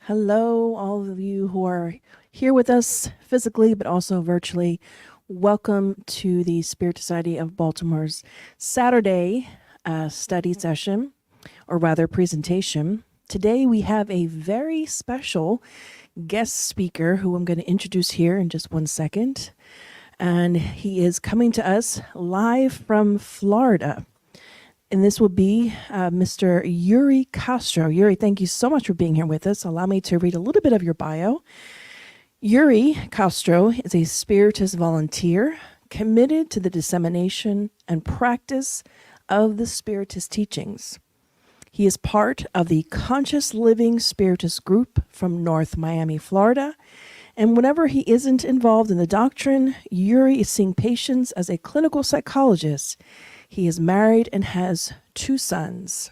Hello, all of you who are here with us physically, but also virtually. Welcome to the Spirit Society of Baltimore's Saturday study session, or rather presentation. Today we have a very special guest speaker who I'm going to introduce here in just one second. And he is coming to us live from Florida. And this will be Mr. Yuri Castro. Yuri, thank you so much for being here with us. Allow me to read a little bit of your bio. Yuri Castro is a Spiritist volunteer committed to the dissemination and practice of the Spiritist teachings. He is part of the Conscious Living Spiritist group from North Miami, Florida. And whenever he isn't involved in the doctrine, Yuri is seeing patients as a clinical psychologist. He is married and has 2 sons.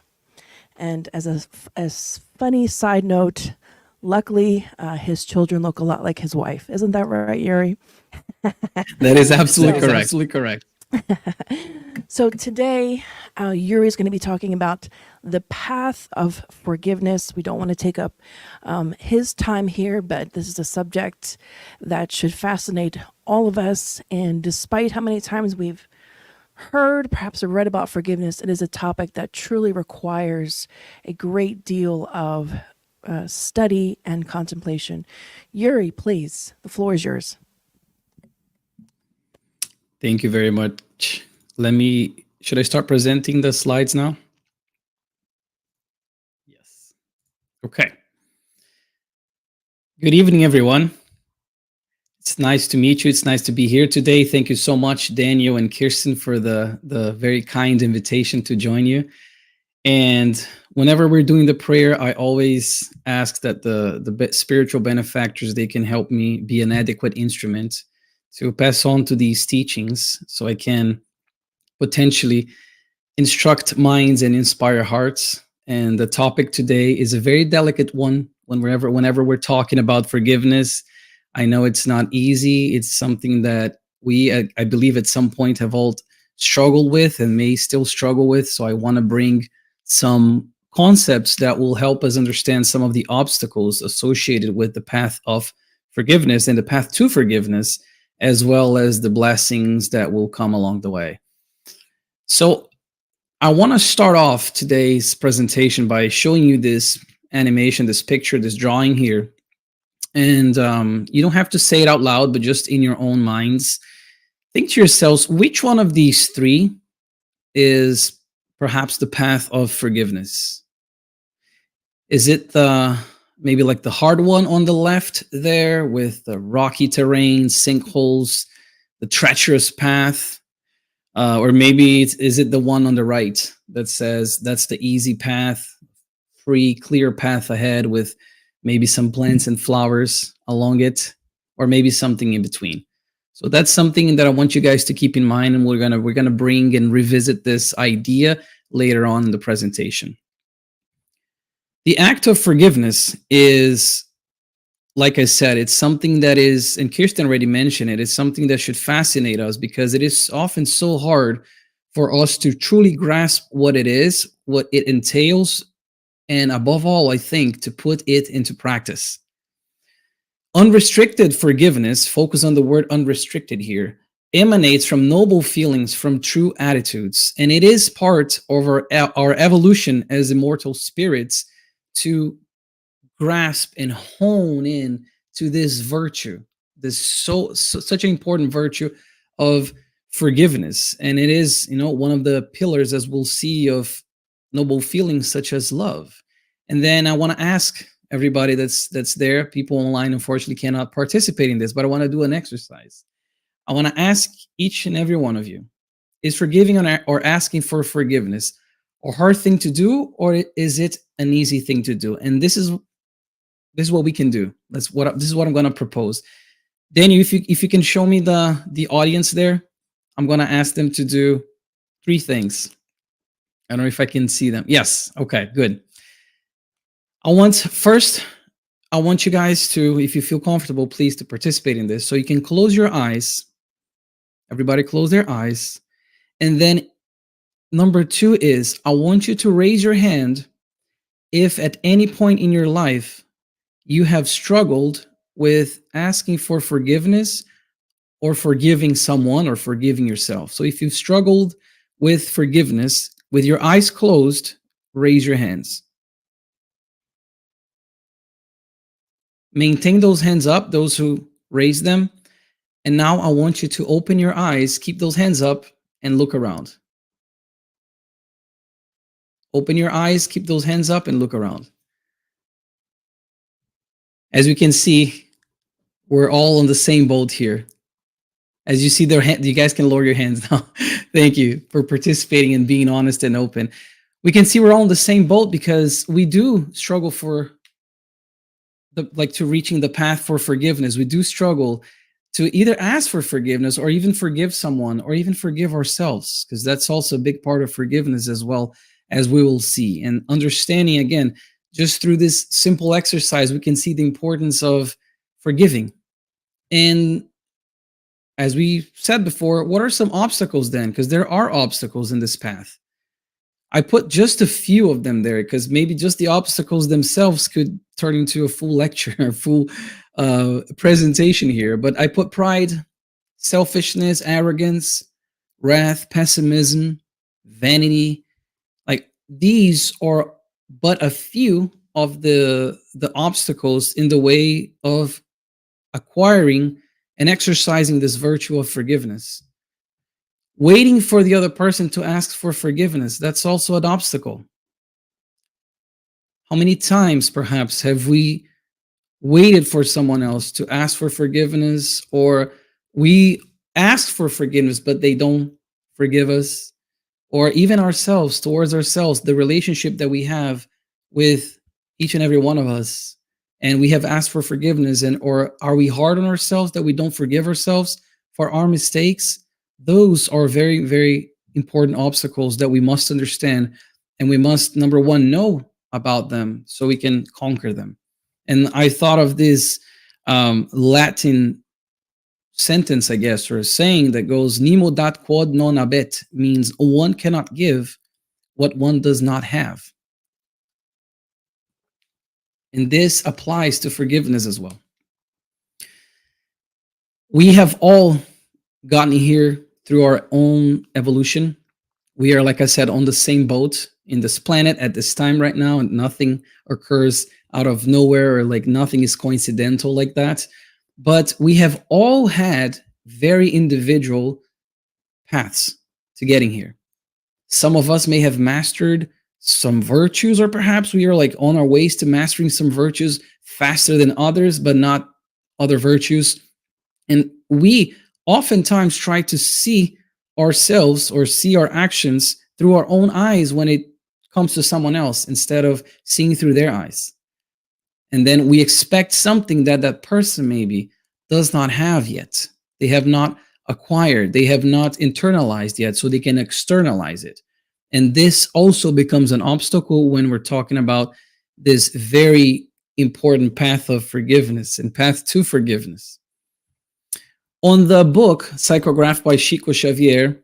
And as a funny side note, luckily, his children look a lot like his wife. Isn't that right, Yuri? That is absolutely correct. Absolutely correct. So today, Yuri is going to be talking about the path of forgiveness. We don't want to take up his time here, but this is a subject that should fascinate all of us. And despite how many times we've heard, perhaps read about forgiveness, it is a topic that truly requires a great deal of study and contemplation. Yuri, please, the floor is yours. Thank you very much. Should I start presenting the slides now? Yes. Okay. Good evening, everyone. It's nice to meet you. It's nice to be here today. Thank you so much, Daniel and Kirsten, for the very kind invitation to join you. And whenever we're doing the prayer, I always ask that the spiritual benefactors, they can help me be an adequate instrument to pass on to these teachings so I can potentially instruct minds and inspire hearts. And the topic today is a very delicate one. Whenever we're talking about forgiveness, I know it's not easy. It's something that we, I believe, at some point have all struggled with and may still struggle with. So I want to bring some concepts that will help us understand some of the obstacles associated with the path of forgiveness and the path to forgiveness, as well as the blessings that will come along the way. So I want to start off today's presentation by showing you this animation, this picture, this drawing here. And you don't have to say it out loud, but just in your own minds, think to yourselves, which one of these 3 is perhaps the path of forgiveness? Is it maybe like the hard one on the left there with the rocky terrain, sinkholes, the treacherous path? Or maybe is it the one on the right that says that's the easy path, free, clear path ahead with maybe some plants and flowers along it, or maybe something in between? So that's something that I want you guys to keep in mind, and we're gonna bring and revisit this idea later on in the presentation. The act of forgiveness is, like I said, it's something that is, and Kirsten already mentioned it, it's something that should fascinate us because it is often so hard for us to truly grasp what it is, what it entails, and above all, I think, to put it into practice. Unrestricted forgiveness, focus on the word unrestricted here, emanates from noble feelings, from true attitudes, and it is part of our evolution as immortal spirits to grasp and hone in to this virtue, this such an important virtue of forgiveness. And it is, one of the pillars, as we'll see, of noble feelings such as love. And then I want to ask everybody that's there, people online unfortunately cannot participate in this, but I want to do an exercise. I want to ask each and every one of you, is forgiving or asking for forgiveness a hard thing to do, or is it an easy thing to do? And this is what we can do. This is what I'm going to propose. Daniel, if you can show me the audience there, I'm going to ask them to do 3 things. I don't know if I can see them. Yes. Okay, good. I want you guys to, if you feel comfortable, please, to participate in this. So you can close your eyes. Everybody close their eyes. And then number 2 is, I want you to raise your hand if at any point in your life you have struggled with asking for forgiveness or forgiving someone or forgiving yourself. So if you've struggled with forgiveness, with your eyes closed, raise your hands. Maintain those hands up, those who raise them. And now I want you to open your eyes, keep those hands up, and look around. Open your eyes, keep those hands up, and look around. As we can see, we're all on the same boat here. As you see their hand, you guys can lower your hands now. Thank you for participating and being honest and open. We can see we're all in the same boat because we do struggle for to reaching the path for forgiveness. We do struggle to either ask for forgiveness or even forgive someone or even forgive ourselves, because that's also a big part of forgiveness as well, as we will see. And understanding, again, just through this simple exercise, we can see the importance of forgiving. And as we said before, what are some obstacles then? Because there are obstacles in this path. I put just a few of them there because maybe just the obstacles themselves could turn into a full lecture, a full presentation here. But I put pride, selfishness, arrogance, wrath, pessimism, vanity. Like, these are but a few of the obstacles in the way of acquiring and exercising this virtue of forgiveness. Waiting for the other person to ask for forgiveness, that's also an obstacle. How many times, perhaps, have we waited for someone else to ask for forgiveness, or we ask for forgiveness, but they don't forgive us? Or even ourselves, towards ourselves, the relationship that we have with each and every one of us, and we have asked for forgiveness, or are we hard on ourselves that we don't forgive ourselves for our mistakes? Those are very, very important obstacles that we must understand, and we must, number one, know about them so we can conquer them. And I thought of this Latin sentence, I guess, or a saying that goes, "Nemo dat quod non habet," means one cannot give what one does not have. And this applies to forgiveness as well. We have all gotten here through our own evolution. We are, like I said, on the same boat in this planet at this time right now, and nothing occurs out of nowhere, or like nothing is coincidental like that. But we have all had very individual paths to getting here. Some of us may have mastered some virtues, or perhaps we are like on our ways to mastering some virtues faster than others, but not other virtues. And we oftentimes try to see ourselves or see our actions through our own eyes when it comes to someone else, instead of seeing through their eyes. And then we expect something that that person maybe does not have yet. They have not acquired, they have not internalized yet, so they can externalize it. And this also becomes an obstacle when we're talking about this very important path of forgiveness and path to forgiveness. On the book Psychograph by Chico Xavier,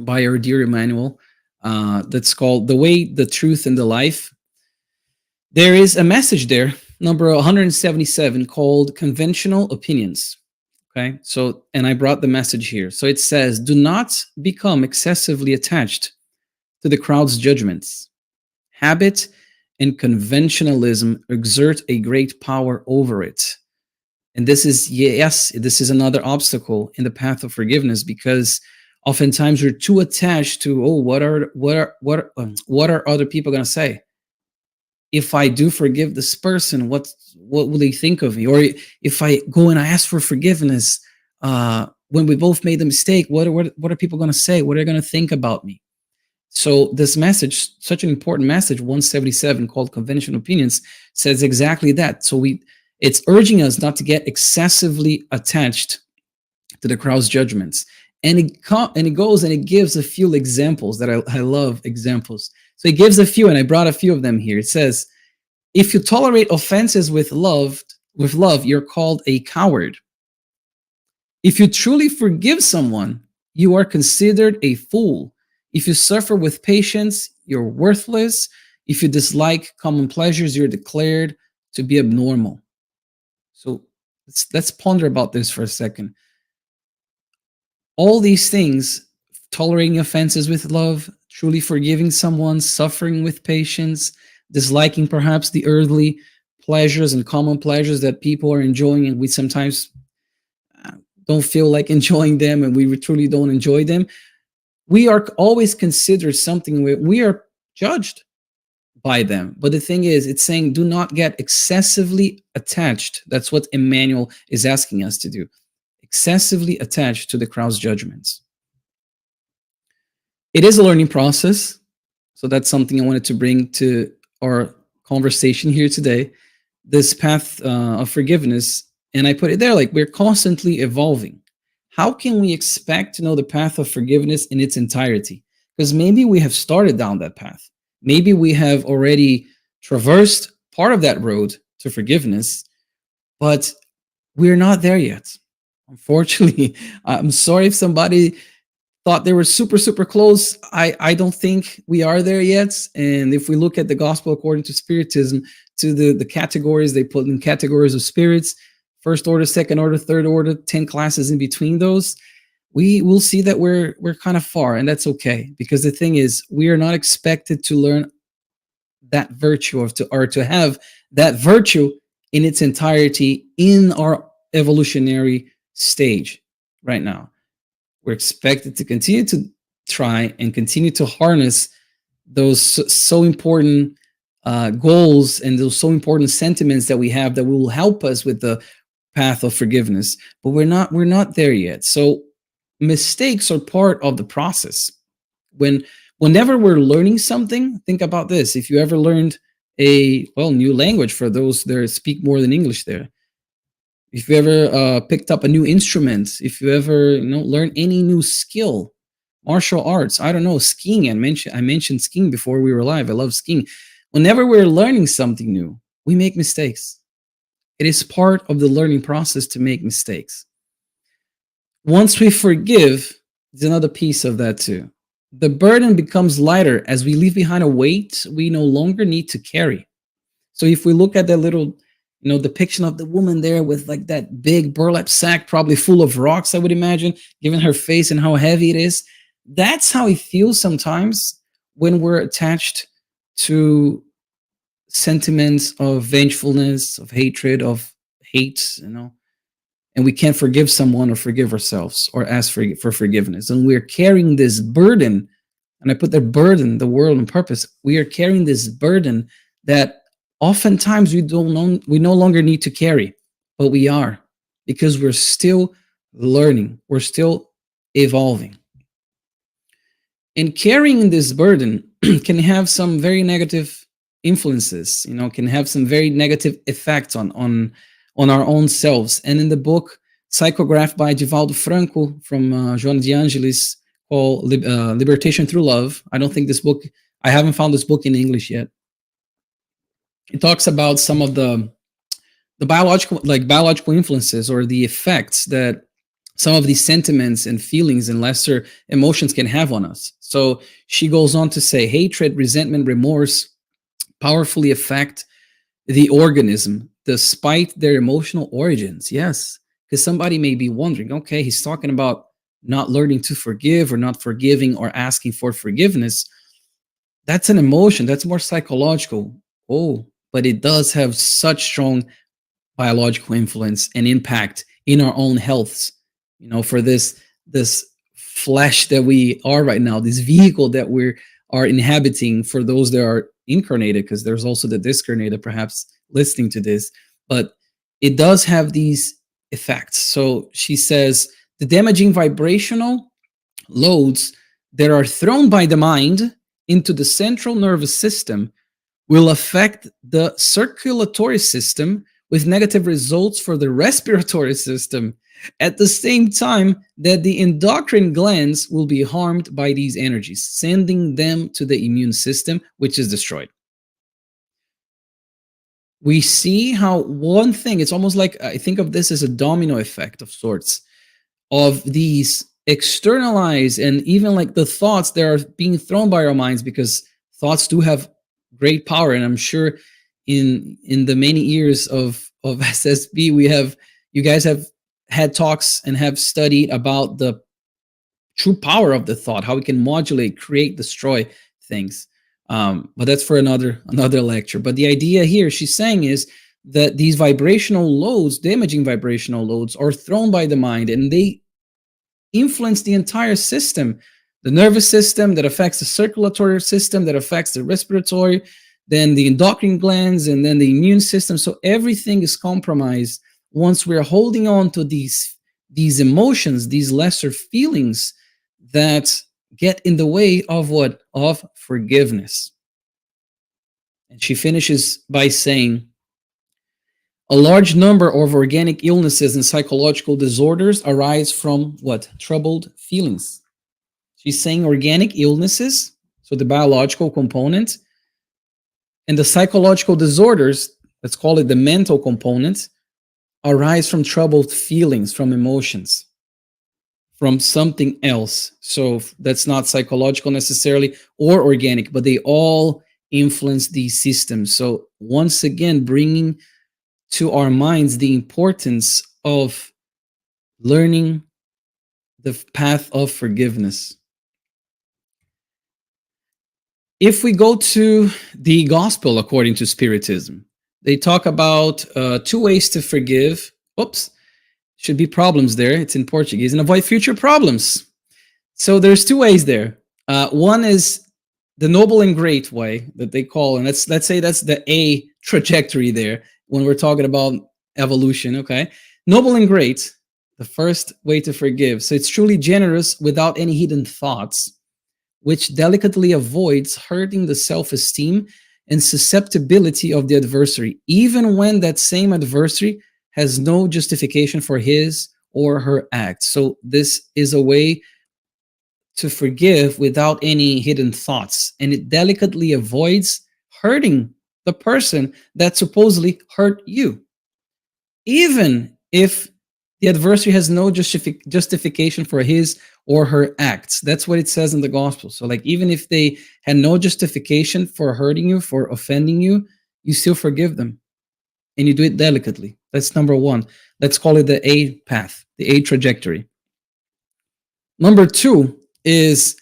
by our dear Emmanuel, that's called The Way, the Truth, and the Life, there is a message there, number 177, called Conventional Opinions. Okay, so, and I brought the message here. So it says, "Do not become excessively attached to the crowd's judgments. Habit and conventionalism exert a great power over it." And this is, yes, this is another obstacle in the path of forgiveness, because oftentimes we're too attached to, oh, what are other people going to say? If I do forgive this person, what will they think of me? Or if I go and I ask for forgiveness, when we both made the mistake, what are people going to say? What are they going to think about me? So this message, such an important message, 177, called Conventional Opinions, says exactly that. So it's urging us not to get excessively attached to the crowd's judgments. And it goes and it gives a few examples that I love examples. So it gives a few, and I brought a few of them here. It says, "If you tolerate offenses with love, you're called a coward. If you truly forgive someone, you are considered a fool. If you suffer with patience, you're worthless. If you dislike common pleasures, you're declared to be abnormal." So let's ponder about this for a second. All these things, tolerating offenses with love, truly forgiving someone, suffering with patience, disliking perhaps the earthly pleasures and common pleasures that people are enjoying, and we sometimes uh, don't feel like enjoying them, and we truly don't enjoy them. We are always considered something where we are judged by them. But the thing is, it's saying do not get excessively attached. That's what Emmanuel is asking us to do. Excessively attached to the crowd's judgments. It is a learning process. So that's something I wanted to bring to our conversation here today. This path of forgiveness. And I put it there like we're constantly evolving. How can we expect to know the path of forgiveness in its entirety? Because maybe we have started down that path. Maybe we have already traversed part of that road to forgiveness, but we're not there yet. Unfortunately, I'm sorry if somebody thought they were super, super close. I don't think we are there yet. And if we look at the gospel according to Spiritism, to the categories, they put in categories of spirits, first order, second order, third order, 10 classes in between those, we will see that we're kind of far, and that's okay. Because the thing is, we are not expected to learn that virtue or to have that virtue in its entirety in our evolutionary stage right now. We're expected to continue to try and continue to harness those so important goals and those so important sentiments that we have that will help us with the path of forgiveness. But we're not there yet. So mistakes are part of the process. Whenever we're learning something, think about this. If you ever learned a new language, for those that speak more than English there, if you ever picked up a new instrument, if you ever learned any new skill, martial arts, I don't know, skiing. I mentioned skiing before we were live. I love skiing. Whenever we're learning something new, we make mistakes. It is part of the learning process to make mistakes. Once we forgive, there's another piece of that too. The burden becomes lighter as we leave behind a weight we no longer need to carry. So if we look at that little depiction of the woman there with like that big burlap sack, probably full of rocks, I would imagine, given her face and how heavy it is. That's how it feels sometimes when we're attached to sentiments of vengefulness, of hatred, of hate, and we can't forgive someone or forgive ourselves or ask for forgiveness. And we're carrying this burden, and I put the burden, the world on purpose. We are carrying this burden that oftentimes we no longer need to carry, but we are, because we're still learning, we're still evolving. And carrying this burden can have some very negative influences, can have some very negative effects on our own selves. And in the book Psychograph by Divaldo Franco from Joana de Angelis, called Libertation Through Love, I haven't found this book in English yet. It talks about some of the biological influences or the effects that some of these sentiments and feelings and lesser emotions can have on us. So she goes on to say, hatred, resentment, remorse powerfully affect the organism despite their emotional origins. Yes, because somebody may be wondering, okay, he's talking about not learning to forgive or not forgiving or asking for forgiveness. That's an emotion. That's more psychological. Oh, but it does have such strong biological influence and impact in our own healths. For this flesh that we are right now, this vehicle that we are inhabiting, for those that are incarnated, because there's also the discarnated perhaps listening to this, but it does have these effects. So she says the damaging vibrational loads that are thrown by the mind into the central nervous system will affect the circulatory system with negative results for the respiratory system, at the same time that the endocrine glands will be harmed by these energies, sending them to the immune system, which is destroyed. We see how one thing, it's almost like, I think of this as a domino effect of sorts, of these externalized and even like the thoughts that are being thrown by our minds, because thoughts do have great power. And I'm sure in the many years of SSB, you guys have had talks and have studied about the true power of the thought, how we can modulate, create, destroy things. But that's for another lecture. But the idea here, she's saying, is that these vibrational loads, damaging vibrational loads, are thrown by the mind, and they influence the entire system, the nervous system that affects the circulatory system, that affects the respiratory, then the endocrine glands, and then the immune system. So everything is compromised once we're holding on to these emotions, these lesser feelings that get in the way of what? Of forgiveness. And she finishes by saying, a large number of organic illnesses and psychological disorders arise from what? Troubled feelings. She's saying organic illnesses, so the biological component, and the psychological disorders, let's call it the mental component, arise from troubled feelings, from emotions, from something else. So that's not psychological necessarily or organic, but they all influence these systems. So once again, bringing to our minds the importance of learning the path of forgiveness. If we go to the gospel according to Spiritism, they talk about 2 ways to forgive. Oops, should be problems there. It's in Portuguese. And avoid future problems. So there's 2 ways there. One is the noble and great way that they call, and let's say that's the A trajectory there when we're talking about evolution, okay? Noble and great, the first way to forgive. So it's truly generous without any hidden thoughts, which delicately avoids hurting the self-esteem and susceptibility of the adversary, even when that same adversary has no justification for his or her act. So this is a way to forgive without any hidden thoughts, and it delicately avoids hurting the person that supposedly hurt you, even if the adversary has no justification for his or her acts. That's what it says in the gospel. So like, even if they had no justification for hurting you, for offending you, you still forgive them, and you do it delicately. That's number one. Let's call it the A path, the A trajectory. Number 2 is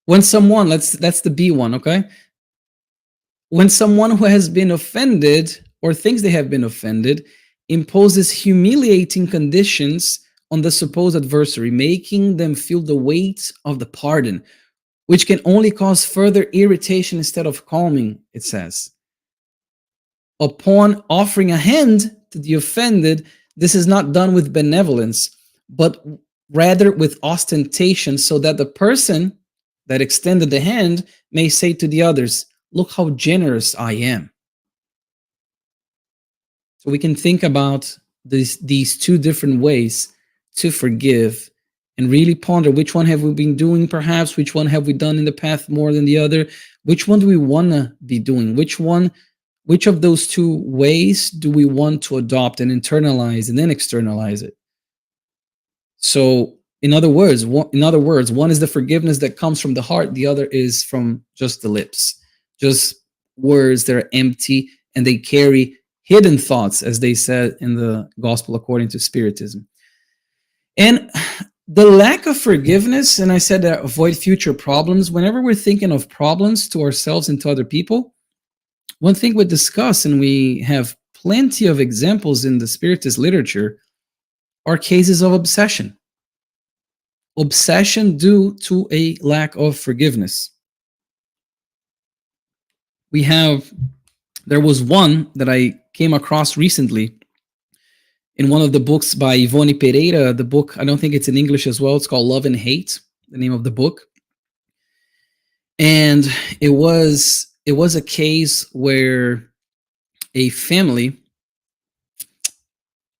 when someone, that's the B one, okay? When someone who has been offended or thinks they have been offended imposes humiliating conditions on the supposed adversary, making them feel the weight of the pardon, which can only cause further irritation instead of calming, it says. Upon offering a hand to the offended, this is not done with benevolence, but rather with ostentation, so that the person that extended the hand may say to the others, look how generous I am. So we can think about these 2 different ways to forgive and really ponder, which one have we been doing perhaps, which one have we done in the past more than the other, which one do we want to be doing, which of those 2 ways do we want to adopt and internalize and then externalize it. So in other words, one is the forgiveness that comes from the heart, the other is from just the lips, just words that are empty, and they carry hidden thoughts, as they said in the gospel according to Spiritism. And the lack of forgiveness, and I said that avoid future problems, whenever we're thinking of problems to ourselves and to other people, one thing we discuss, and we have plenty of examples in the Spiritist literature, are cases of obsession. Obsession due to a lack of forgiveness. There was one that I came across recently in one of the books by Ivone Pereira. The book, I don't think it's in English as well. It's called Love and Hate, the name of the book. And it was a case where a family,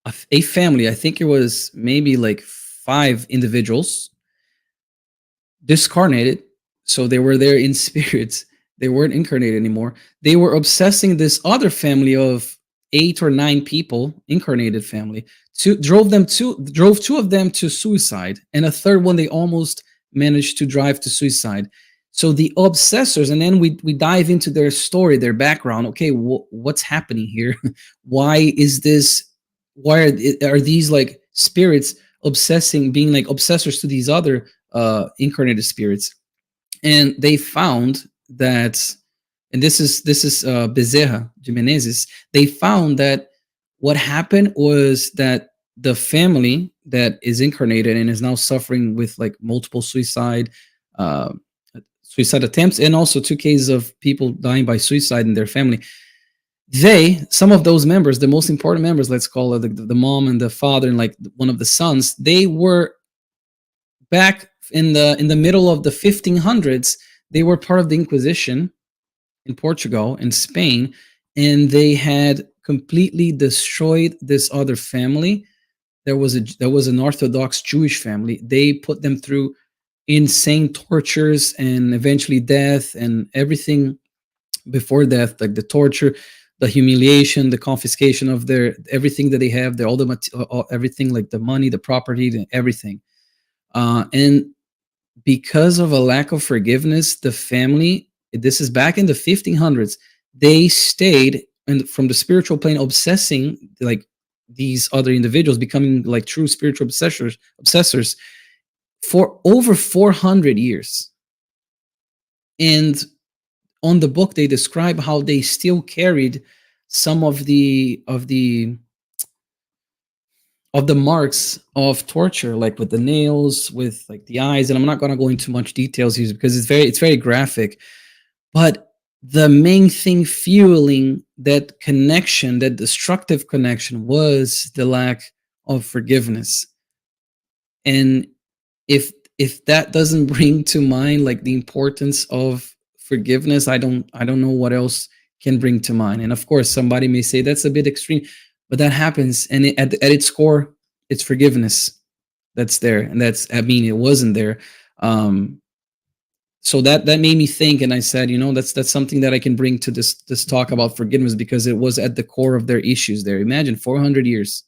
I think it was maybe like 5 individuals, discarnated. So they were there in spirits. They weren't incarnated anymore. They were obsessing this other family of 8 or 9 people, incarnated family, drove 2 of them to suicide, and a third one they almost managed to drive to suicide. So the obsessors, and then we dive into their story, their background. Okay, what's happening here? Why is this? Why are these like spirits obsessing, being like obsessors to these other incarnated spirits? And they found that, and this is Bezerra de Menezes. They found that what happened was that the family that is incarnated and is now suffering with like multiple uh, suicide attempts, and also 2 cases of people dying by suicide in their family. Some of those members, the most important members, let's call it the mom and the father and like one of the sons, they were back in the middle of the 1500s. They were part of the Inquisition in Portugal and Spain, and they had completely destroyed this other family. There was an Orthodox Jewish family. They put them through insane tortures and eventually death, and everything before death, like the torture, the humiliation, the confiscation of their everything that they have, all the everything, like the money, the property, everything. And because of a lack of forgiveness, the family, this is back in the 1500s, they stayed and from the spiritual plane obsessing like these other individuals, becoming like true spiritual obsessors for over 400 years. And on the book, they describe how they still carried some of the marks of torture, like with the nails, with like the eyes. And I'm not going to go into much details here because it's very graphic. But the main thing fueling that connection, that destructive connection, was the lack of forgiveness. And if that doesn't bring to mind like the importance of forgiveness, I don't know what else can bring to mind. And of course, somebody may say that's a bit extreme, but that happens. And at its core, it's forgiveness that's there, and it wasn't there. So that made me think, and I said, that's something that I can bring to this talk about forgiveness, because it was at the core of their issues there. Imagine 400 years.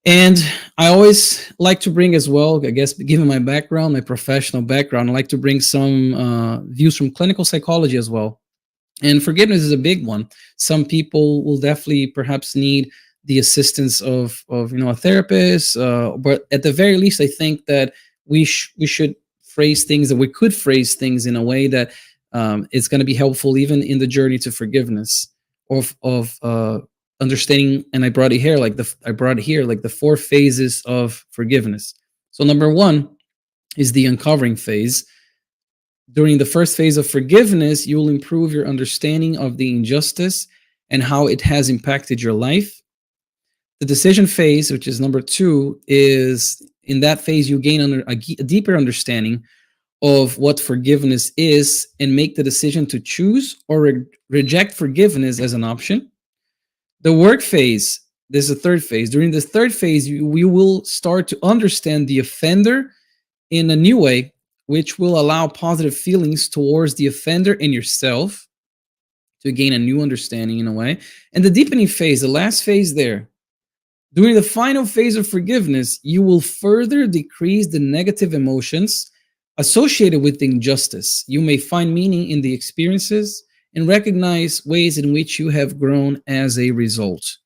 And I always like to bring as well, I guess, given my background, my professional background, I like to bring some views from clinical psychology as well. And forgiveness is a big one. Some people will definitely perhaps need the assistance of a therapist, but at the very least, I think that we should phrase things, that we could phrase things in a way that it's going to be helpful even in the journey to forgiveness, of understanding. And I brought it here like the 4 phases of forgiveness. So number 1 is the uncovering phase. During the first phase of forgiveness, you will improve your understanding of the injustice and how it has impacted your life. The decision phase, which is number 2, is in that phase you gain a deeper understanding of what forgiveness is and make the decision to choose or reject forgiveness as an option. The work phase, this is the 3rd phase. During this 3rd phase, we will start to understand the offender in a new way, which will allow positive feelings towards the offender and yourself to gain a new understanding in a way. And the deepening phase, the last phase there, during the final phase of forgiveness, you will further decrease the negative emotions associated with the injustice. You may find meaning in the experiences and recognize ways in which you have grown as a result.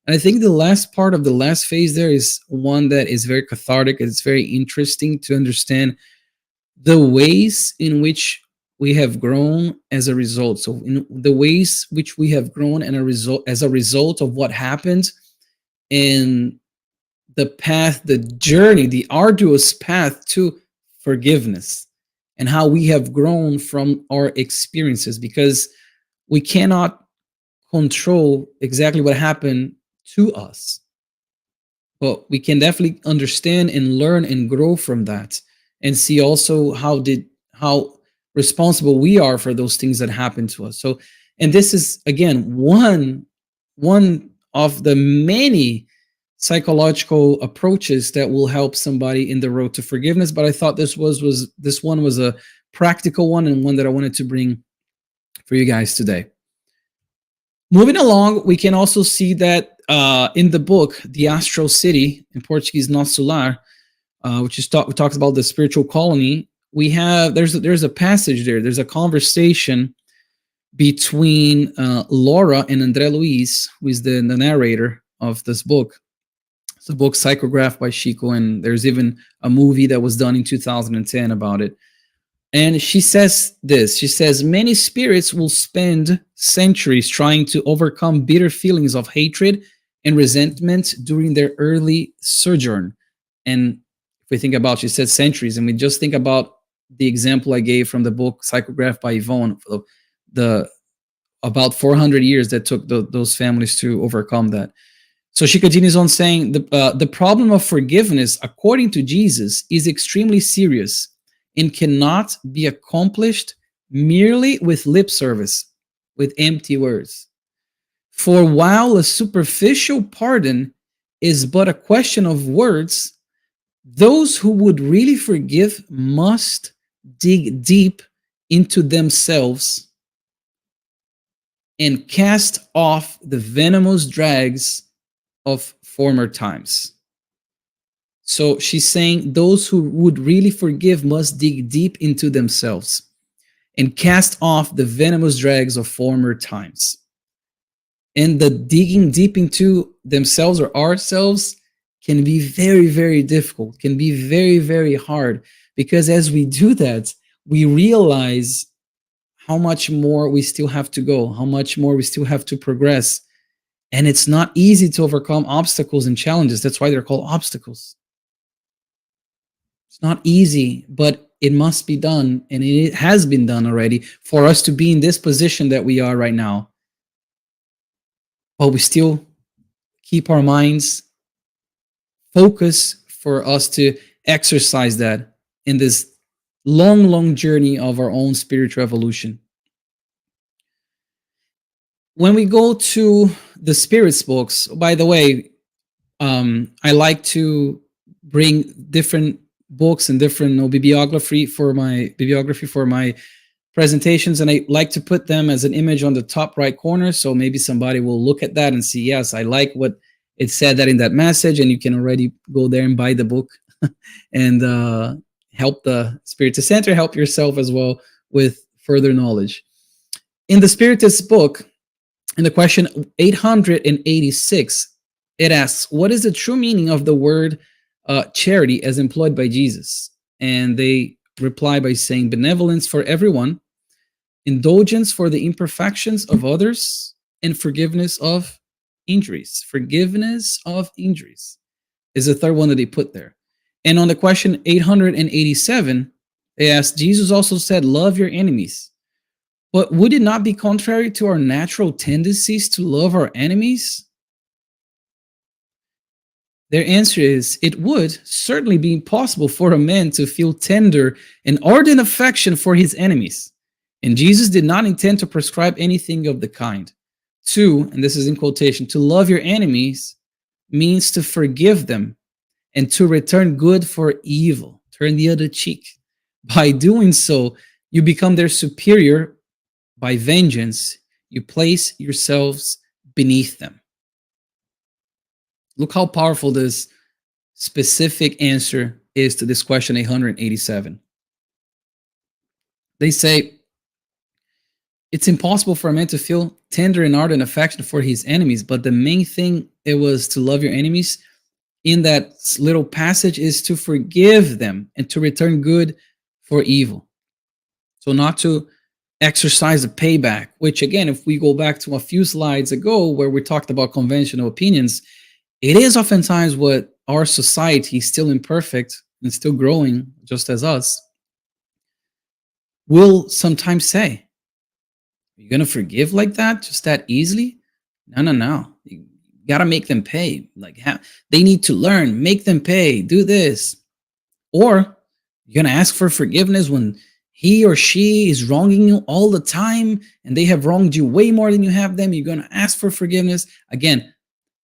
And I think the last part of the last phase there is one that is very cathartic. It's very interesting to understand the ways in which we have grown as a result. So in the ways which we have grown as a result of what happened in the path, the journey, the arduous path to forgiveness, and how we have grown from our experiences, because we cannot control exactly what happened to us, but we can definitely understand and learn and grow from that, and see also how responsible we are for those things that happen to us. So, and this is again one of the many psychological approaches that will help somebody in the road to forgiveness. But I thought this one was a practical one, and one that I wanted to bring for you guys today. Moving along, we can also see that in the book, The Astral City, in Portuguese, Nosso Lar, which talks about the spiritual colony, there's a passage there. There's a conversation between Laura and André Luiz, who is the narrator of this book. It's a book, Psychograph by Chico, and there's even a movie that was done in 2010 about it. And she says this, she says, many spirits will spend centuries trying to overcome bitter feelings of hatred and resentment during their early sojourn. And if we think about, she said centuries, and we just think about the example I gave from the book Psychograph by Yvonne, the about 400 years that took those families to overcome that. So she continues on saying, the problem of forgiveness, according to Jesus, is extremely serious and cannot be accomplished merely with lip service, with empty words. For while a superficial pardon is but a question of words, those who would really forgive must dig deep into themselves and cast off the venomous drags of former times. So she's saying those who would really forgive must dig deep into themselves and cast off the venomous drags of former times. And the digging deep into themselves or ourselves can be very, very difficult, can be very, very hard, because as we do that, we realize how much more we still have to go, how much more we still have to progress. And it's not easy to overcome obstacles and challenges. That's why they're called obstacles. It's not easy, but it must be done, and it has been done already for us to be in this position that we are right now. But we still keep our minds focused for us to exercise that in this long, long journey of our own spiritual evolution. When we go to the Spiritist books, by the way, I like to bring different books and different bibliography for my presentations, and I like to put them as an image on the top right corner, so maybe somebody will look at that and see, yes, I like what it said that in that message, and you can already go there and buy the book and help the Spiritist Center, help yourself as well with further knowledge. In the Spiritist book, in the question 886, it asks, what is the true meaning of the word charity as employed by Jesus? And they reply by saying benevolence for everyone, indulgence for the imperfections of others, and forgiveness of injuries. Forgiveness of injuries is the third one that they put there. And on the question 887, they asked, Jesus also said, love your enemies. But would it not be contrary to our natural tendencies to love our enemies? Their answer is, it would certainly be impossible for a man to feel tender and ardent affection for his enemies. And Jesus did not intend to prescribe anything of the kind. 2, and this is in quotation, to love your enemies means to forgive them and to return good for evil, turn the other cheek. By doing so, you become their superior. By vengeance, you place yourselves beneath them. Look how powerful this specific answer is to this question 887. They say, it's impossible for a man to feel tender and ardent affection for his enemies, but the main thing it was to love your enemies in that little passage is to forgive them and to return good for evil. So not to exercise a payback, which again, if we go back to a few slides ago where we talked about conventional opinions, it is oftentimes what our society, still imperfect and still growing just as us, will sometimes say, you're going to forgive like that, just that easily? No. You got to make them pay. Like, they need to learn, make them pay, do this. Or you're going to ask for forgiveness when he or she is wronging you all the time and they have wronged you way more than you have them. You're going to ask for forgiveness. Again,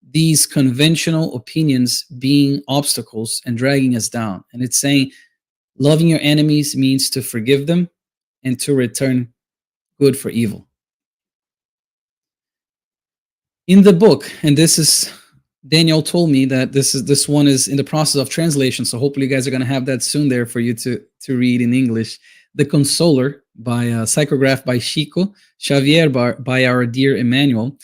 these conventional opinions being obstacles and dragging us down. And it's saying loving your enemies means to forgive them and to return good for evil. In the book, and this is Daniel told me that this one is in the process of translation, so hopefully you guys are going to have that soon there for you to read in English. The Consoler by Psychograph by Chico Xavier by our dear Emmanuel.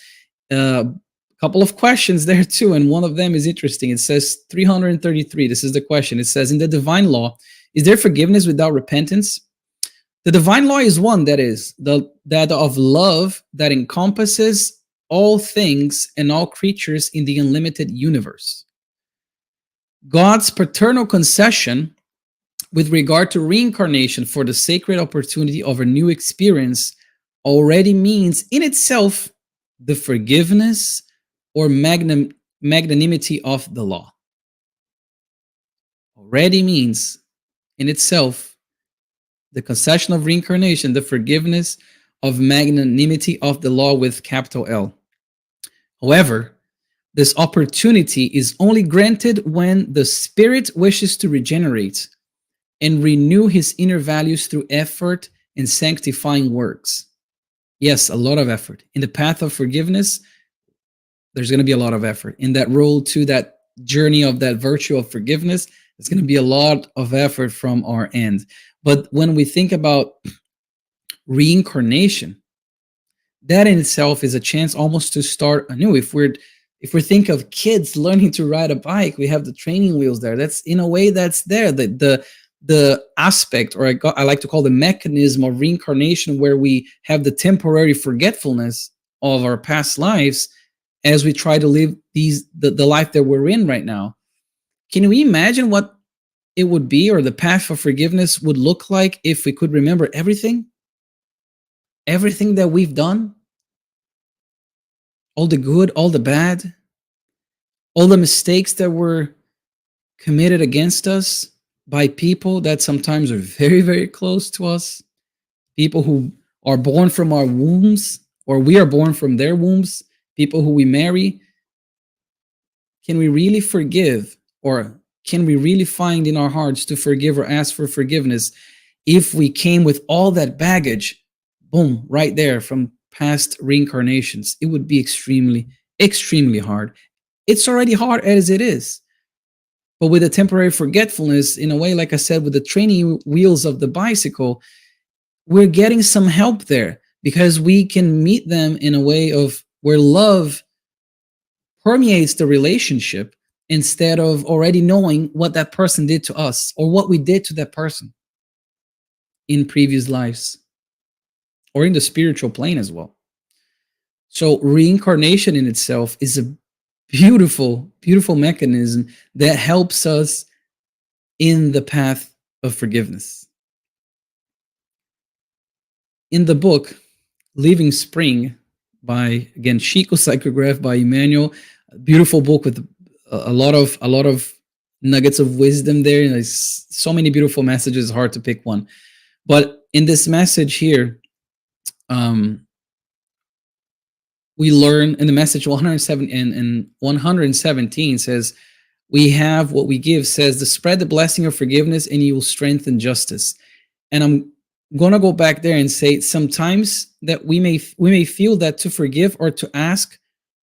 A couple of questions there too, and one of them is interesting. It says 333. This is the question. It says, in the divine law, is there forgiveness without repentance? The divine law is one, that is that of love that encompasses all things and all creatures in the unlimited universe. God's paternal concession with regard to reincarnation for the sacred opportunity of a new experience already means in itself the forgiveness or magnanimity of the law. Already means in itself the concession of reincarnation, the forgiveness of magnanimity of the law with capital L. However, this opportunity is only granted when the spirit wishes to regenerate and renew his inner values through effort and sanctifying works. Yes, a lot of effort. In the path of forgiveness, there's going to be a lot of effort. In that road to that journey of that virtue of forgiveness, it's going to be a lot of effort from our end. But when we think about reincarnation, that in itself is a chance almost to start anew. If we think of kids learning to ride a bike, we have the training wheels there. That's in a way that's there. The aspect, or I like to call the mechanism of reincarnation, where we have the temporary forgetfulness of our past lives as we try to live the life that we're in right now. Can we imagine what it would be, or the path of forgiveness would look like, if we could remember everything that we've done? All the good, all the bad, all the mistakes that were committed against us by people that sometimes are very, very close to us, people who are born from our wombs, or we are born from their wombs, people who we marry. Can we really forgive, or can we really find in our hearts to forgive or ask for forgiveness if we came with all that baggage, boom, right there from past reincarnations? It would be extremely, extremely hard. It's already hard as it is. But with a temporary forgetfulness, in a way, like I said, with the training wheels of the bicycle, we're getting some help there, because we can meet them in a way of where love permeates the relationship, instead of already knowing what that person did to us or what we did to that person in previous lives, or in the spiritual plane as well. So reincarnation in itself is a beautiful, beautiful mechanism that helps us in the path of forgiveness. In the book Living Spring by, again, Chico Psychograph by Emmanuel, a beautiful book with a lot of nuggets of wisdom there, and there's so many beautiful messages, hard to pick one. But in this message here, we learn in the message 107 and 117 says, we have what we give, says, to spread the blessing of forgiveness and you will strengthen justice. And I'm going to go back there and say, sometimes that we may feel that to forgive or to ask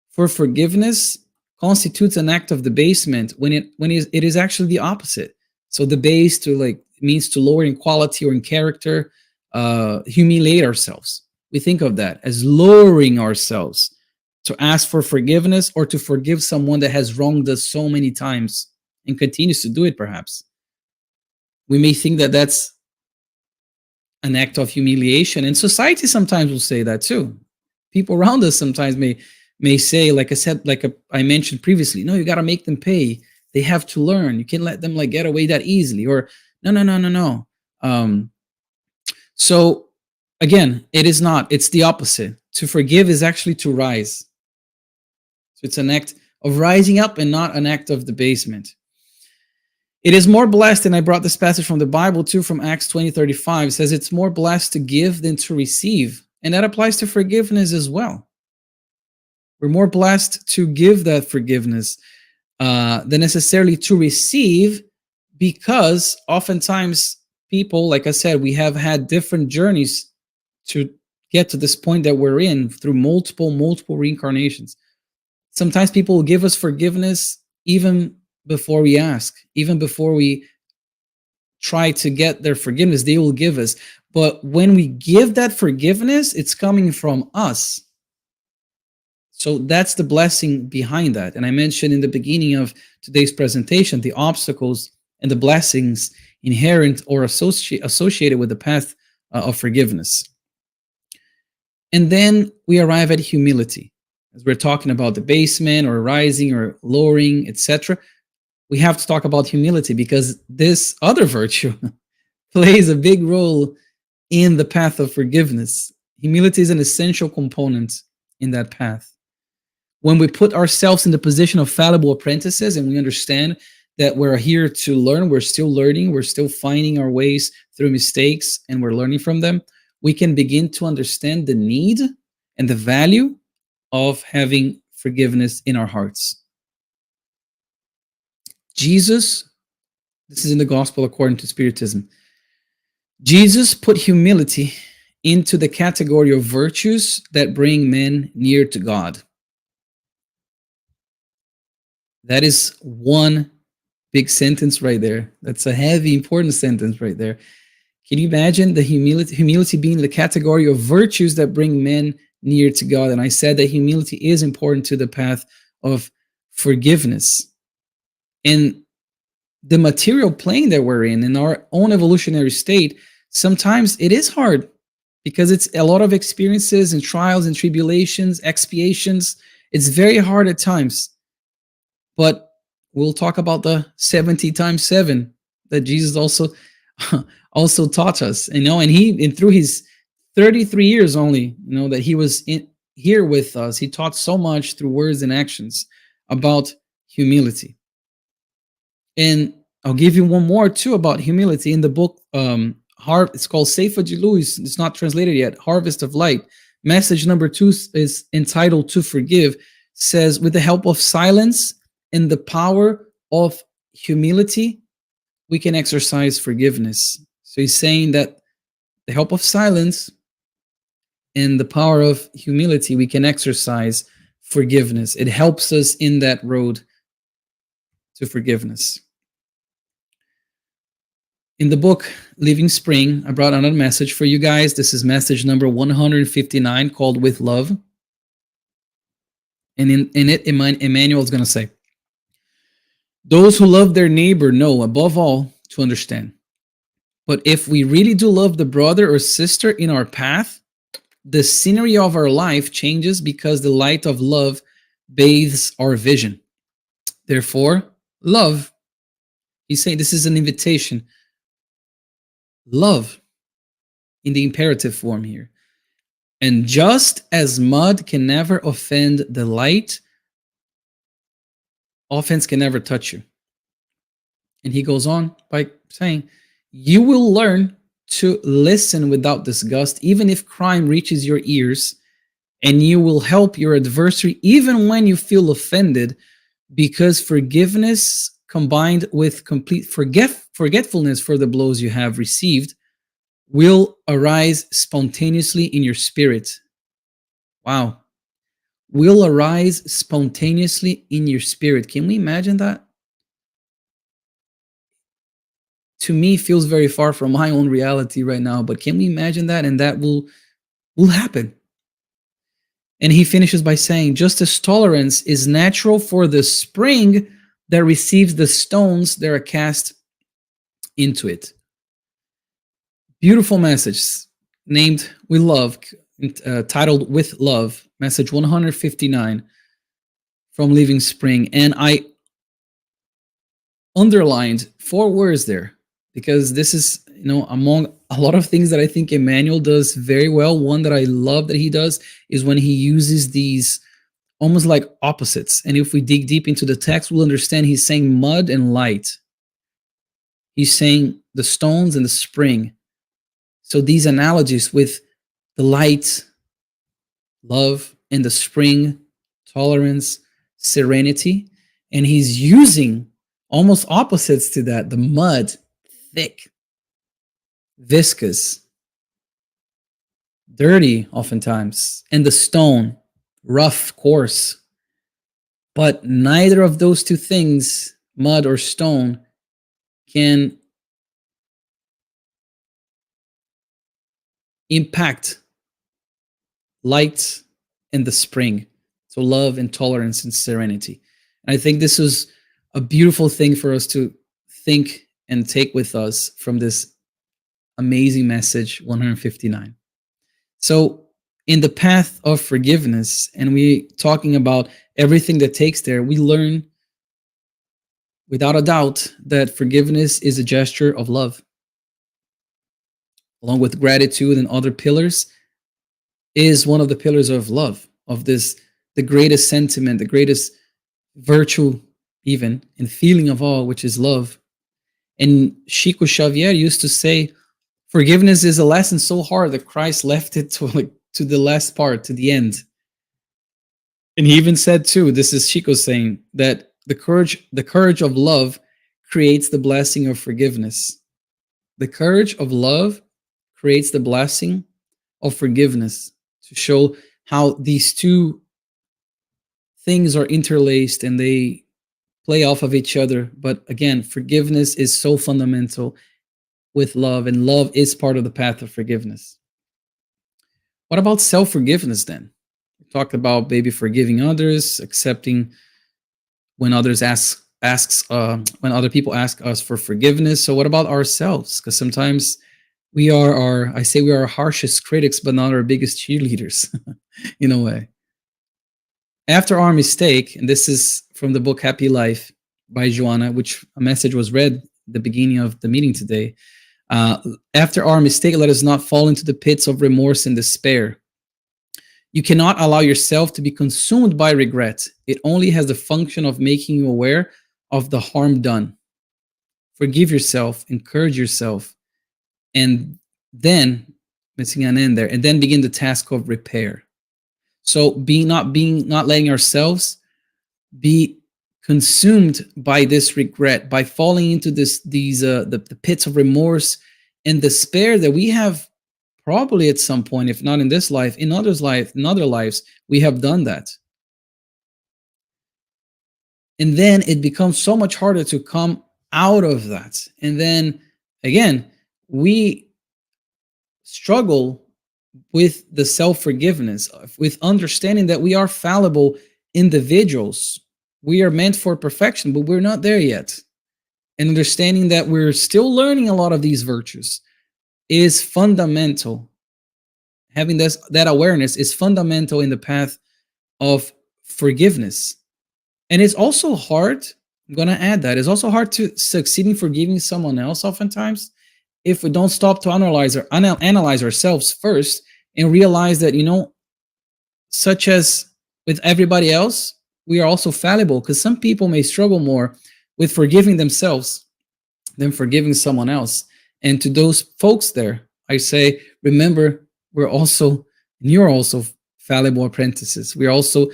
for forgiveness constitutes an act of debasement, when it is actually the opposite. So debase means to lower in quality or in character, humiliate ourselves. We think of that as lowering ourselves to ask for forgiveness or to forgive someone that has wronged us so many times and continues to do it, perhaps. We may think that that's an act of humiliation, and society sometimes will say that too. People around us sometimes may say, like I said, I mentioned previously, no, you got to make them pay. They have to learn. You can't let them get away that easily. Or no. So again, it is not. It's the opposite. To forgive is actually to rise. So it's an act of rising up and not an act of debasement. It is more blessed, and I brought this passage from the Bible too, from Acts 20:35. It says it's more blessed to give than to receive. And that applies to forgiveness as well. We're more blessed to give that forgiveness than necessarily to receive, because oftentimes people, like I said, we have had different journeys to get to this point that we're in through multiple reincarnations. Sometimes people will give us forgiveness even before we ask, even before we try to get their forgiveness, they will give us. But when we give that forgiveness, it's coming from us. So that's the blessing behind that. And I mentioned in the beginning of today's presentation the obstacles and the blessings inherent or associated with the path of forgiveness. And then we arrive at humility. As we're talking about the basement or rising or lowering, etc., we have to talk about humility because this other virtue plays a big role in the path of forgiveness. Humility is an essential component in that path. When we put ourselves in the position of fallible apprentices and we understand that we're here to learn, we're still learning, we're still finding our ways through mistakes, and we're learning from them, we can begin to understand the need and the value of having forgiveness in our hearts. Jesus, this is in the Gospel according to Spiritism, Jesus put humility into the category of virtues that bring men near to God. That is one big sentence right there. That's a heavy, important sentence right there. Can you imagine the humility being the category of virtues that bring men near to God? And I said that humility is important to the path of forgiveness. And the material plane that we're in our own evolutionary state, sometimes it is hard because it's a lot of experiences and trials and tribulations, expiations. It's very hard at times. But we'll talk about the 70 times 7 that Jesus also taught us, and through his 33 years only, that he was here with us, he taught so much through words and actions about humility. And I'll give you one more too about humility in the book. It's called Seifa de Luz. It's not translated yet. Harvest of Light. Message number 2 is entitled "To Forgive." Says, with the help of silence and the power of humility, we can exercise forgiveness. So he's saying that the help of silence and the power of humility, we can exercise forgiveness. It helps us in that road to forgiveness. In the book Living Spring, I brought another message for you guys. This is message number 159 called With Love. And in it, Emmanuel is going to say, those who love their neighbor know, above all, to understand. But if we really do love the brother or sister in our path, the scenery of our life changes because the light of love bathes our vision. Therefore, love. He's saying this is an invitation. Love in the imperative form here. And just as mud can never offend the light, offense can never touch you. And he goes on by saying, you will learn to listen without disgust, even if crime reaches your ears, and you will help your adversary even when you feel offended, because forgiveness combined with complete forgetfulness for the blows you have received will arise spontaneously in your spirit. Wow. Will arise spontaneously in your spirit. Can we imagine that? To me, feels very far from my own reality right now, but can we imagine that? And that will happen. And he finishes by saying, just as tolerance is natural for the spring that receives the stones that are cast into it. Beautiful message named With Love, titled With Love, message 159 from Living Spring. And I underlined 4 words there because this is, among a lot of things that I think Emmanuel does very well. One that I love that he does is when he uses these almost like opposites. And if we dig deep into the text, we'll understand he's saying mud and light. He's saying the stones and the spring. So these analogies with the light, love, and the spring, tolerance, serenity. And he's using almost opposites to that. The mud, thick, viscous, dirty oftentimes. And the stone, rough, coarse. But neither of those two things, mud or stone, can impact light and the spring. So love and tolerance and serenity. And I think this is a beautiful thing for us to think and take with us from this amazing message 159. So in the path of forgiveness, and we talking about everything that takes there, we learn without a doubt that forgiveness is a gesture of love. Along with gratitude and other pillars, is one of the pillars of love, of this, the greatest sentiment, the greatest virtue, even, and feeling of all, which is love. And Chico Xavier used to say, forgiveness is a lesson so hard that Christ left it to the last part, to the end. And he even said too, this is Chico saying, that the courage of love creates the blessing of forgiveness. The courage of love creates the blessing of forgiveness, to show how these two things are interlaced and they play off of each other. But again, forgiveness is so fundamental with love, and love is part of the path of forgiveness. What about self-forgiveness then? We talked about maybe forgiving others, accepting when others when other people ask us for forgiveness. So what about ourselves? Because sometimes we are our harshest critics, but not our biggest cheerleaders, in a way. After our mistake, and this is from the book Happy Life by Joanna, which a message was read at the beginning of the meeting today. After our mistake, let us not fall into the pits of remorse and despair. You cannot allow yourself to be consumed by regret. It only has the function of making you aware of the harm done. Forgive yourself, encourage yourself, and then, missing an end there, and then begin the task of repair. So not letting ourselves be consumed by this regret, by falling into the pits of remorse and despair that we have probably at some point, if not in this life, in other lives, we have done that. And then it becomes so much harder to come out of that. And then again, we struggle with the self-forgiveness, with understanding that we are fallible individuals. We are meant for perfection, but we're not there yet. And understanding that we're still learning a lot of these virtues is fundamental. Having that awareness is fundamental in the path of forgiveness. And it's also hard, I'm going to add that, it's also hard to succeed in forgiving someone else oftentimes if we don't stop to analyze ourselves first and realize that, such as with everybody else, we are also fallible, because some people may struggle more with forgiving themselves than forgiving someone else. And to those folks there, I say, remember, you're also fallible apprentices. We're also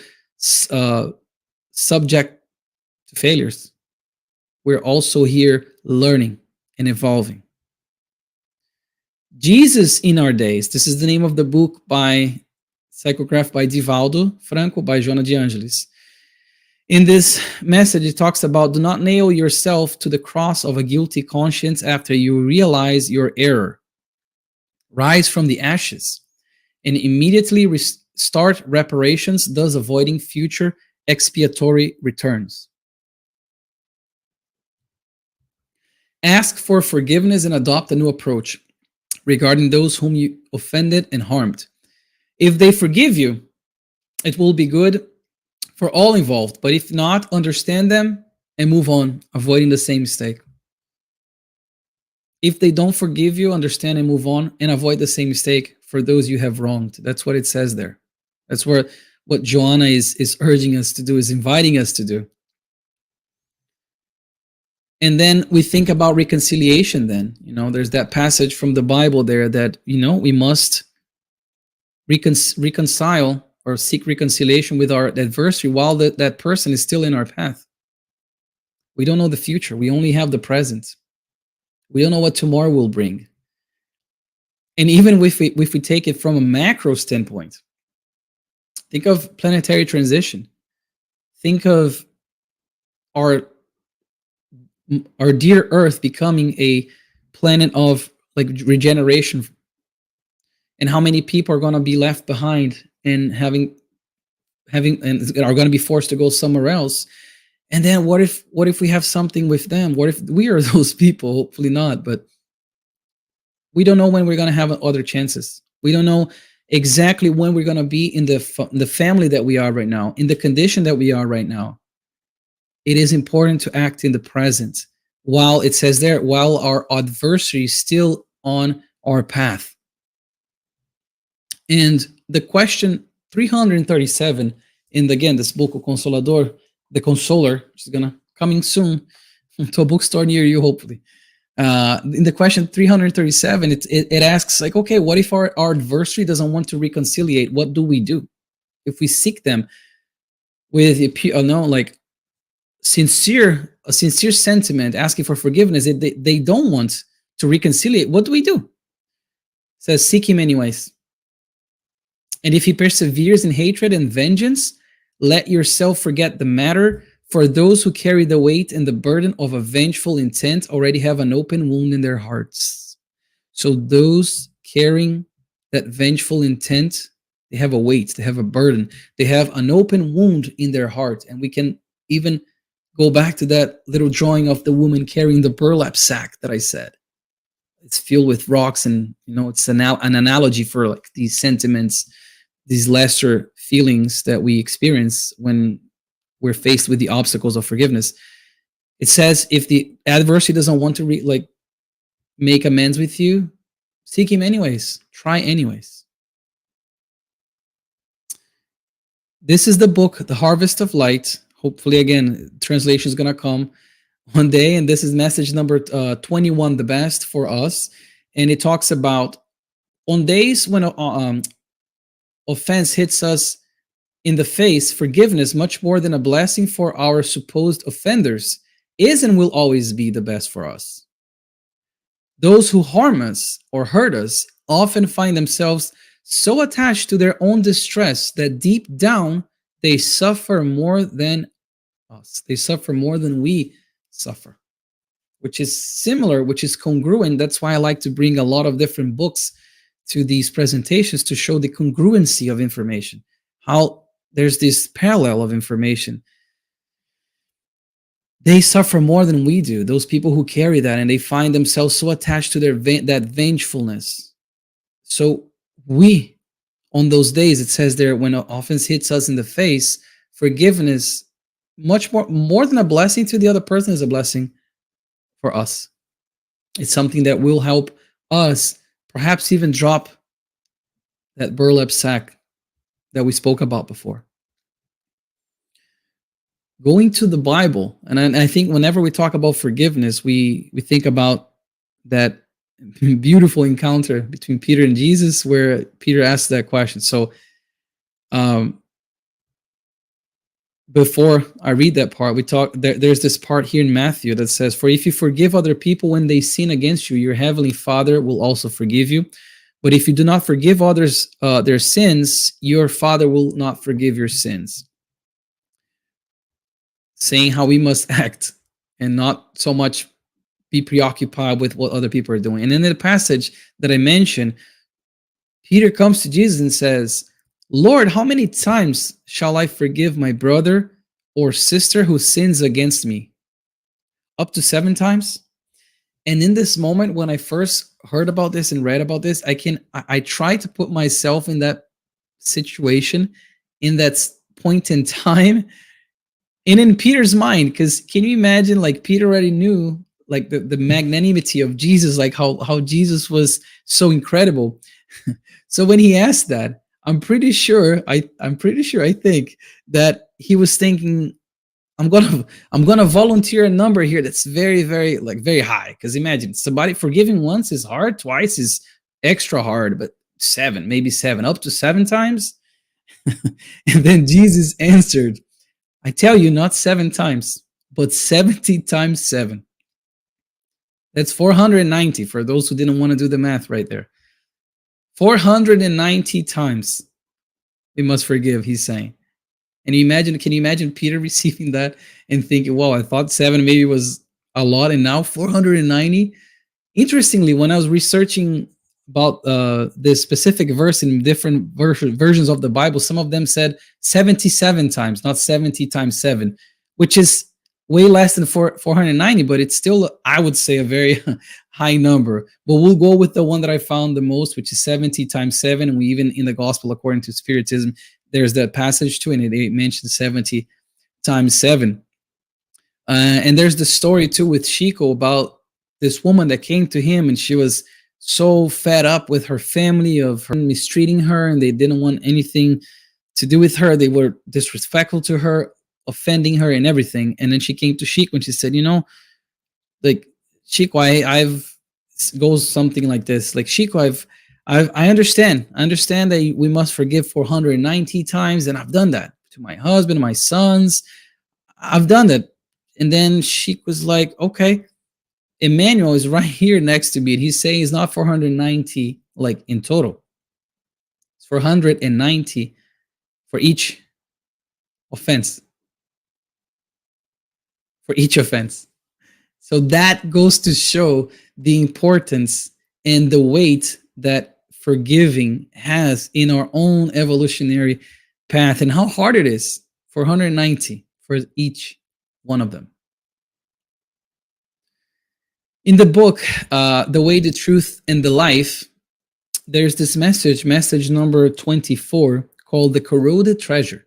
subject to failures. We're also here learning and evolving. Jesus in Our Days. This is the name of the book by Psychograph by Divaldo Franco, by Joana de Angelis. In this message, it talks about, do not nail yourself to the cross of a guilty conscience after you realize your error. Rise from the ashes and immediately start reparations, thus avoiding future expiatory returns. Ask for forgiveness and adopt a new approach regarding those whom you offended and harmed. If they forgive you, it will be good for all involved, but if not, understand them and move on, avoiding the same mistake. If they don't forgive you, understand and move on, and avoid the same mistake for those you have wronged. That's what it says there. That's what Joanna is urging us to do, is inviting us to do. And then we think about reconciliation then. There's that passage from the Bible there that, we must reconcile or seek reconciliation with our adversary while that person is still in our path. We don't know the future. We only have the present. We don't know what tomorrow will bring. And even if we take it from a macro standpoint, think of planetary transition. think of our dear Earth becoming a planet of like regeneration, and how many people are going to be left behind and having and are going to be forced to go somewhere else. And then what if we have something with them? What if we are those people? Hopefully not, but we don't know when we're going to have other chances. We don't know exactly when we're going to be in the family that we are right now, in the condition that we are right now. It is important to act in the present, while it says there, while our adversary is still on our path. And the question 337 in again this book, O Consolador, the Consoler, which is gonna coming soon to a bookstore near you, hopefully. In the question 337, it asks like, okay, what if our adversary doesn't want to reconciliate? What do we do if we seek them with a sincere sentiment, asking for forgiveness? They don't want to reconciliate. What do we do? It says, seek him anyways. And if he perseveres in hatred and vengeance, let yourself forget the matter, for those who carry the weight and the burden of a vengeful intent already have an open wound in their hearts. So those carrying that vengeful intent, they have a weight, they have a burden, they have an open wound in their heart. And we can even go back to that little drawing of the woman carrying the burlap sack that I said. It's filled with rocks, and it's an analogy for like these sentiments, these lesser feelings that we experience when we're faced with the obstacles of forgiveness. It says, if the adversary doesn't want to make amends with you, seek him anyways. Try anyways. This is the book, The Harvest of Light. Hopefully, again, translation is going to come one day. And this is message number 21, the best for us. And it talks about on days when offense hits us in the face, forgiveness, much more than a blessing for our supposed offenders, is and will always be the best for us. Those who harm us or hurt us often find themselves so attached to their own distress that deep down they suffer more than us. They suffer more than we suffer, which is similar, which is congruent. That's why I like to bring a lot of different books to these presentations to show the congruency of information, how there's this parallel of information. They suffer more than we do, those people who carry that, and they find themselves so attached to that vengefulness. So we, on those days, it says there, when offense hits us in the face, forgiveness, much more than a blessing to the other person, is a blessing for us. It's something that will help us perhaps even drop that burlap sack that we spoke about before. Going to the Bible, and I think whenever we talk about forgiveness, we think about that beautiful encounter between Peter and Jesus, where Peter asked that question. So before I read that part, there's this part here in Matthew that says, for if you forgive other people when they sin against you, your heavenly Father will also forgive you. But if you do not forgive others their sins, your Father will not forgive your sins. Saying how we must act and not so much be preoccupied with what other people are doing. And in the passage that I mentioned, Peter comes to Jesus and says, Lord, how many times shall I forgive my brother or sister who sins against me? Up to 7 times? And in this moment, when I first heard about this and read about this, I try to put myself in that situation, in that point in time, and in Peter's mind, because can you imagine, like, Peter already knew like the magnanimity of Jesus, like how Jesus was so incredible. So when he asked that, I think that he was thinking, I'm gonna volunteer a number here that's very, very, very high. Because imagine, somebody forgiving once is hard, twice is extra hard, but 7, maybe 7, up to 7 times. And then Jesus answered, I tell you, not 7 times, but 70 times 7. That's 490 for those who didn't want to do the math right there. 490 times we must forgive, he's saying. And can you imagine Peter receiving that and thinking, wow, I thought 7 maybe was a lot, and now 490? Interestingly, when I was researching about this specific verse in different versions of the Bible, some of them said 77 times, not 70 times 7, which is way less than 490, but it's still, I would say, a very high number. But we'll go with the one that I found the most, which is 70 times 7. And we even, in the Gospel according to Spiritism, there's that passage too, and it mentions 70 times 7. And there's the story too with Chico about this woman that came to him, and she was so fed up with her family of her mistreating her, and they didn't want anything to do with her. They were disrespectful to her, offending her and everything. And then she came to Chico and she said, like, Chico, I've goes something like this, like, Chico, I understand that we must forgive 490 times, and I've done that to my husband, my sons. I've done that. And then Chico was like, okay, Emmanuel is right here next to me, and he's saying it's not 490 like in total. It's 490 for each offense. For each offense. So that goes to show the importance and the weight that forgiving has in our own evolutionary path, and how hard it is, 490 for each one of them. In the book, The Way, the Truth, and the Life, there's this message number 24, called The Corroded Treasure.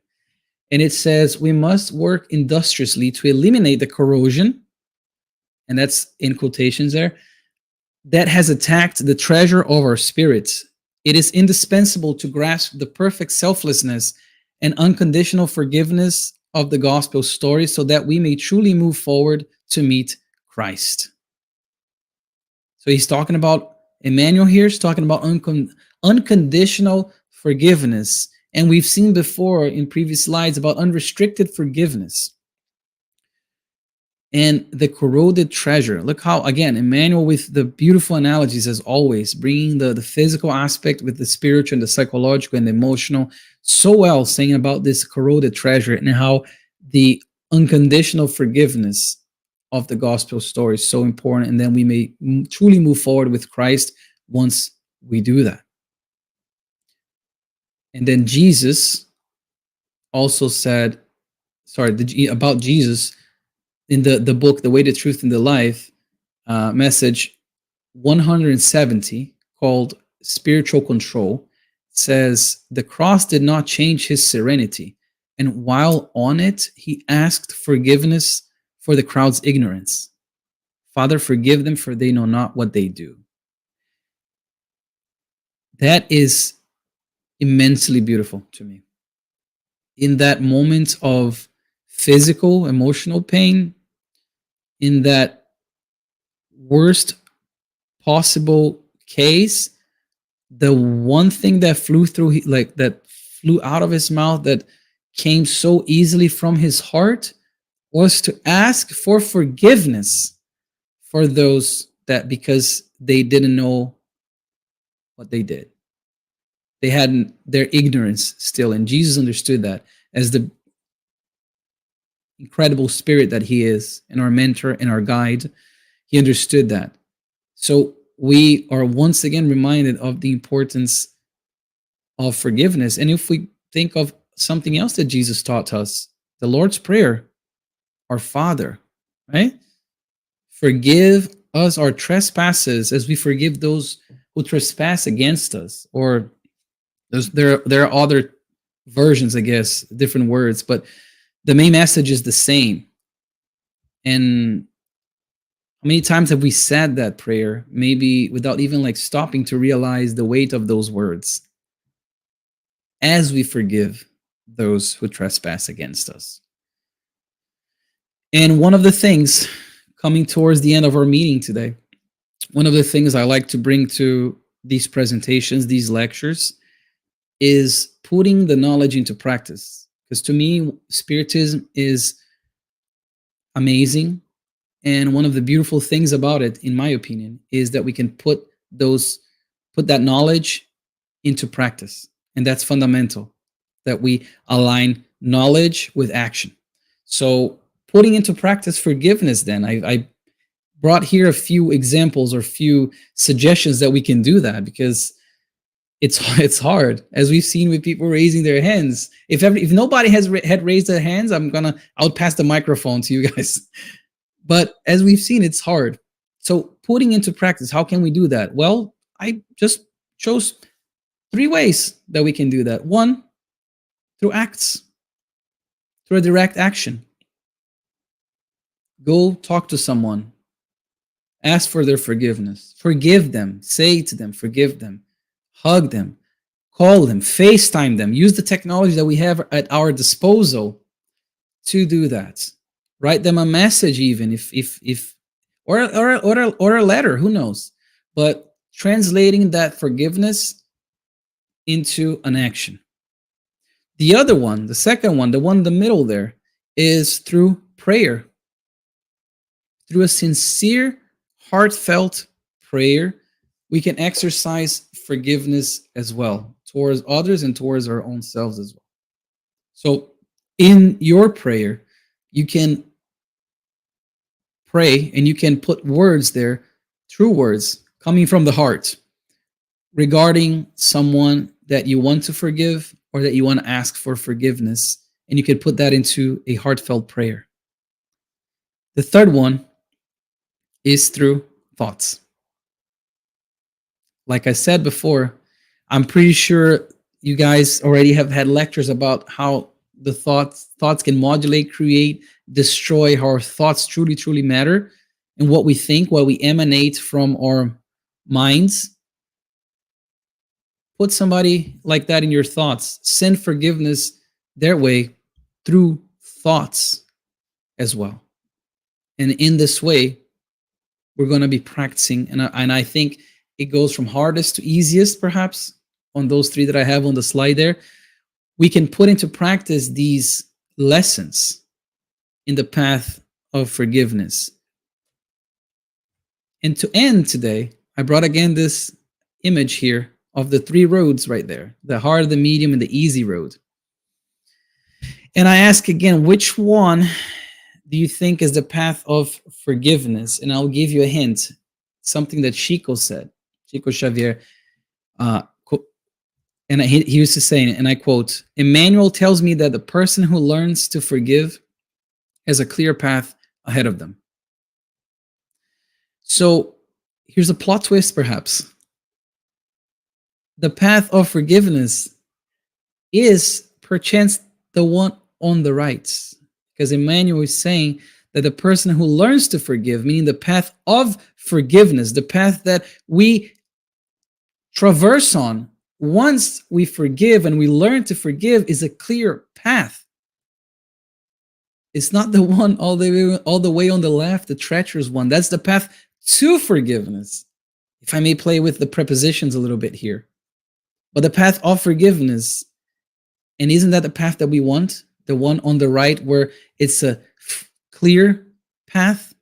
And it says, we must work industriously to eliminate the corrosion, and that's in quotations there, that has attacked the treasure of our spirits. It is indispensable to grasp the perfect selflessness and unconditional forgiveness of the gospel story so that we may truly move forward to meet Christ. So he's talking about, Emmanuel here is talking about unconditional forgiveness. And we've seen before in previous slides about unrestricted forgiveness. And the corroded treasure. Look how, again, Emmanuel with the beautiful analogies as always, bringing the physical aspect with the spiritual and the psychological and the emotional so well, saying about this corroded treasure and how the unconditional forgiveness of the gospel story is so important. And then we may truly move forward with Christ once we do that. And then Jesus also said, about Jesus, in the book, The Way, the Truth, and the Life, message 170, called Spiritual Control, says, the cross did not change his serenity. And while on it, he asked forgiveness for the crowd's ignorance. Father, forgive them, for they know not what they do. That is immensely beautiful to me. In that moment of physical, emotional pain, in that worst possible case, the one thing that flew through, that flew out of his mouth, that came so easily from his heart, was to ask for forgiveness for those that, because they didn't know what they did. They had their ignorance still, and Jesus understood that as the incredible spirit that he is, and our mentor and our guide. He understood that. So we are once again reminded of the importance of forgiveness. And if we think of something else that Jesus taught us, the Lord's Prayer, our Father, right? Forgive us our trespasses as we forgive those who trespass against us. Or there are other versions, I guess, different words, but the main message is the same. And how many times have we said that prayer, maybe without even stopping to realize the weight of those words, as we forgive those who trespass against us? And one of the things, coming towards the end of our meeting today, one of the things I like to bring to these presentations, these lectures, is putting the knowledge into practice. Because to me, Spiritism is amazing. And one of the beautiful things about it, in my opinion, is that we can put that knowledge into practice. And that's fundamental, that we align knowledge with action. So putting into practice forgiveness, then I brought here a few examples or few suggestions that we can do that, because it's hard, as we've seen with people raising their hands. If nobody had raised their hands, I'll pass the microphone to you guys. But as we've seen, it's hard. So putting into practice, how can we do that? Well, I just chose 3 ways that we can do that. 1, through acts, through a direct action. Go talk to someone. Ask for their forgiveness. Forgive them. Say to them, forgive them. Hug them. Call them. FaceTime them. Use the technology that we have at our disposal to do that. Write them a message, even or a letter. Who knows? But translating that forgiveness into an action. The other one, the second one, the one in the middle there, is through prayer. Through a sincere, heartfelt prayer, we can exercise forgiveness as well, towards others and towards our own selves as well. So in your prayer, you can pray and you can put words there, true words coming from the heart, regarding someone that you want to forgive or that you want to ask for forgiveness. And you can put that into a heartfelt prayer. The third one is through thoughts. Like I said before, I'm pretty sure you guys already have had lectures about how the thoughts can modulate, create, destroy, how our thoughts truly matter, and what we think, what we emanate from our minds. Put somebody like that in your thoughts. Send forgiveness their way through thoughts as well. And in this way, we're going to be practicing. And I think it goes from hardest to easiest, perhaps, on those 3 that I have on the slide there. We can put into practice these lessons in the path of forgiveness. And to end today, I brought again this image here of the 3 roads right there, the hard, the medium, and the easy road. And I ask again, which one do you think is the path of forgiveness? And I'll give you a hint, something that Chico said, Chico Xavier, and he used to say, and I quote, "Emmanuel tells me that the person who learns to forgive has a clear path ahead of them." So here's a plot twist, perhaps. The path of forgiveness is perchance the one on the right, because Emmanuel is saying that the person who learns to forgive, meaning the path of forgiveness, the path that we traverse on once we forgive and we learn to forgive, is a clear path. It's not the one all the way on the left, the treacherous one. That's the path to forgiveness. If I may play with the prepositions a little bit here. But the path of forgiveness, and isn't that the path that we want? The one on the right, where it's a clear path,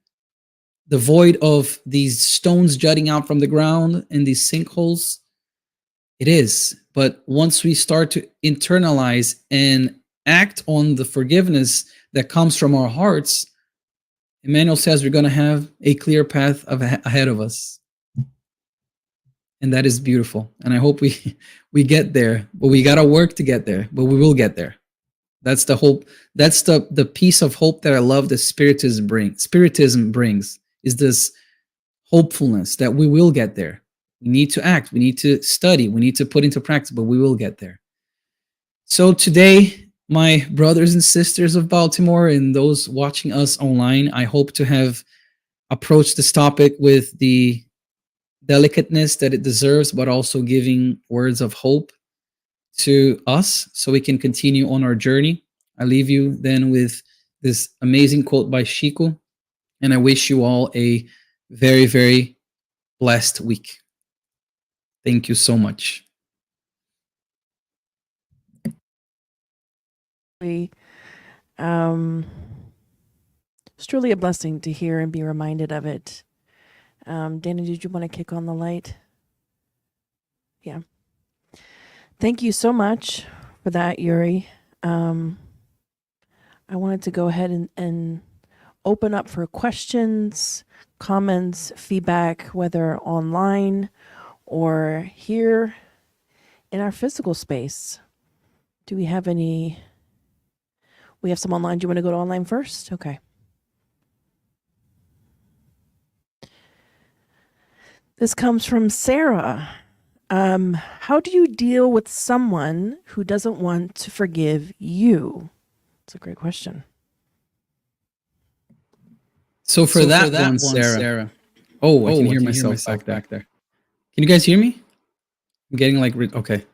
devoid of these stones jutting out from the ground and these sinkholes? It is. But once we start to internalize and act on the forgiveness that comes from our hearts, Emmanuel says we're going to have a clear path ahead of us. And that is beautiful. And I hope we get there. But we got to work to get there. But we will get there. That's the hope. That's the piece of hope that I love that Spiritism brings, is this hopefulness that we will get there. We need to act. We need to study. We need to put into practice, but we will get there. So today, my brothers and sisters of Baltimore and those watching us online, I hope to have approached this topic with the delicateness that it deserves, but also giving words of hope to us so we can continue on our journey. I leave you then with this amazing quote by Chico, and I wish you all a very, very blessed week. Thank you so much. It's truly a blessing to hear and be reminded of it. Dana, did you want to kick on the light? Yeah. Thank you so much for that, Yuri. I wanted to go ahead and open up for questions, comments, feedback, whether online or here in our physical space. Do we have any? We have some online. Do you want to go to online first? Okay. This comes from Sarah. How do you deal with someone who doesn't want to forgive you? It's a great question. So for that one, Sarah. Oh, I can hear myself back there. Can you guys hear me? I'm getting like okay.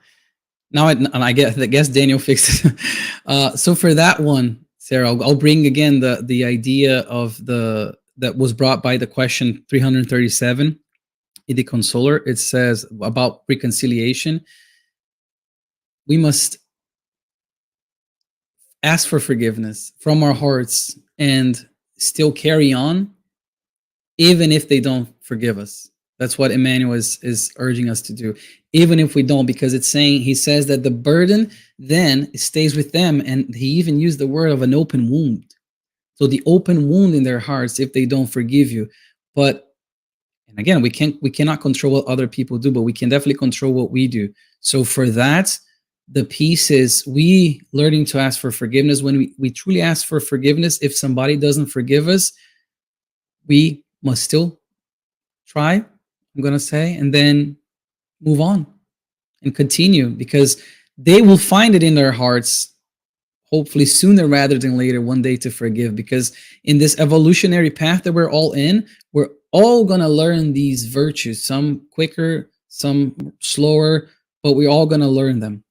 Now I guess Daniel fixed it. So for that one, Sarah, I'll bring again the idea of that was brought by the question 337 in the Consoler. It says about reconciliation. We must ask for forgiveness from our hearts and still carry on, even if they don't forgive us. That's what Emmanuel is urging us to do, even if we don't, because he says that the burden then stays with them, and he even used the word of an open wound. So the open wound in their hearts if they don't forgive you. But, and again, we cannot control what other people do, but we can definitely control what we do. So for that, the piece is we learning to ask for forgiveness. When we truly ask for forgiveness, if somebody doesn't forgive us, we must still try, I'm going to say, and then move on and continue, because they will find it in their hearts, hopefully sooner rather than later, one day to forgive. Because in this evolutionary path that we're all in, we're all going to learn these virtues, some quicker, some slower, but we're all going to learn them.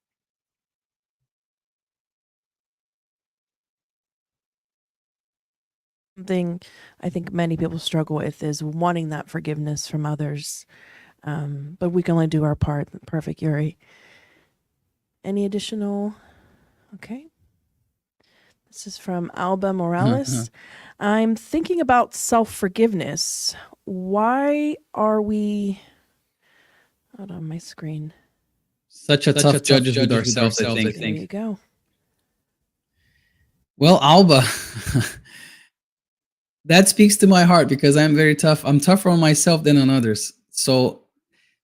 Something I think many people struggle with is wanting that forgiveness from others. But we can only do our part. Perfect, Yuri. Any additional? Okay. This is from Alba Morales. I'm thinking about self-forgiveness. Why are we... Hold on my screen. Such a tough judges with ourselves, I think. There you go. Well, Alba, that speaks to my heart, because I'm very tough. I'm tougher on myself than on others. So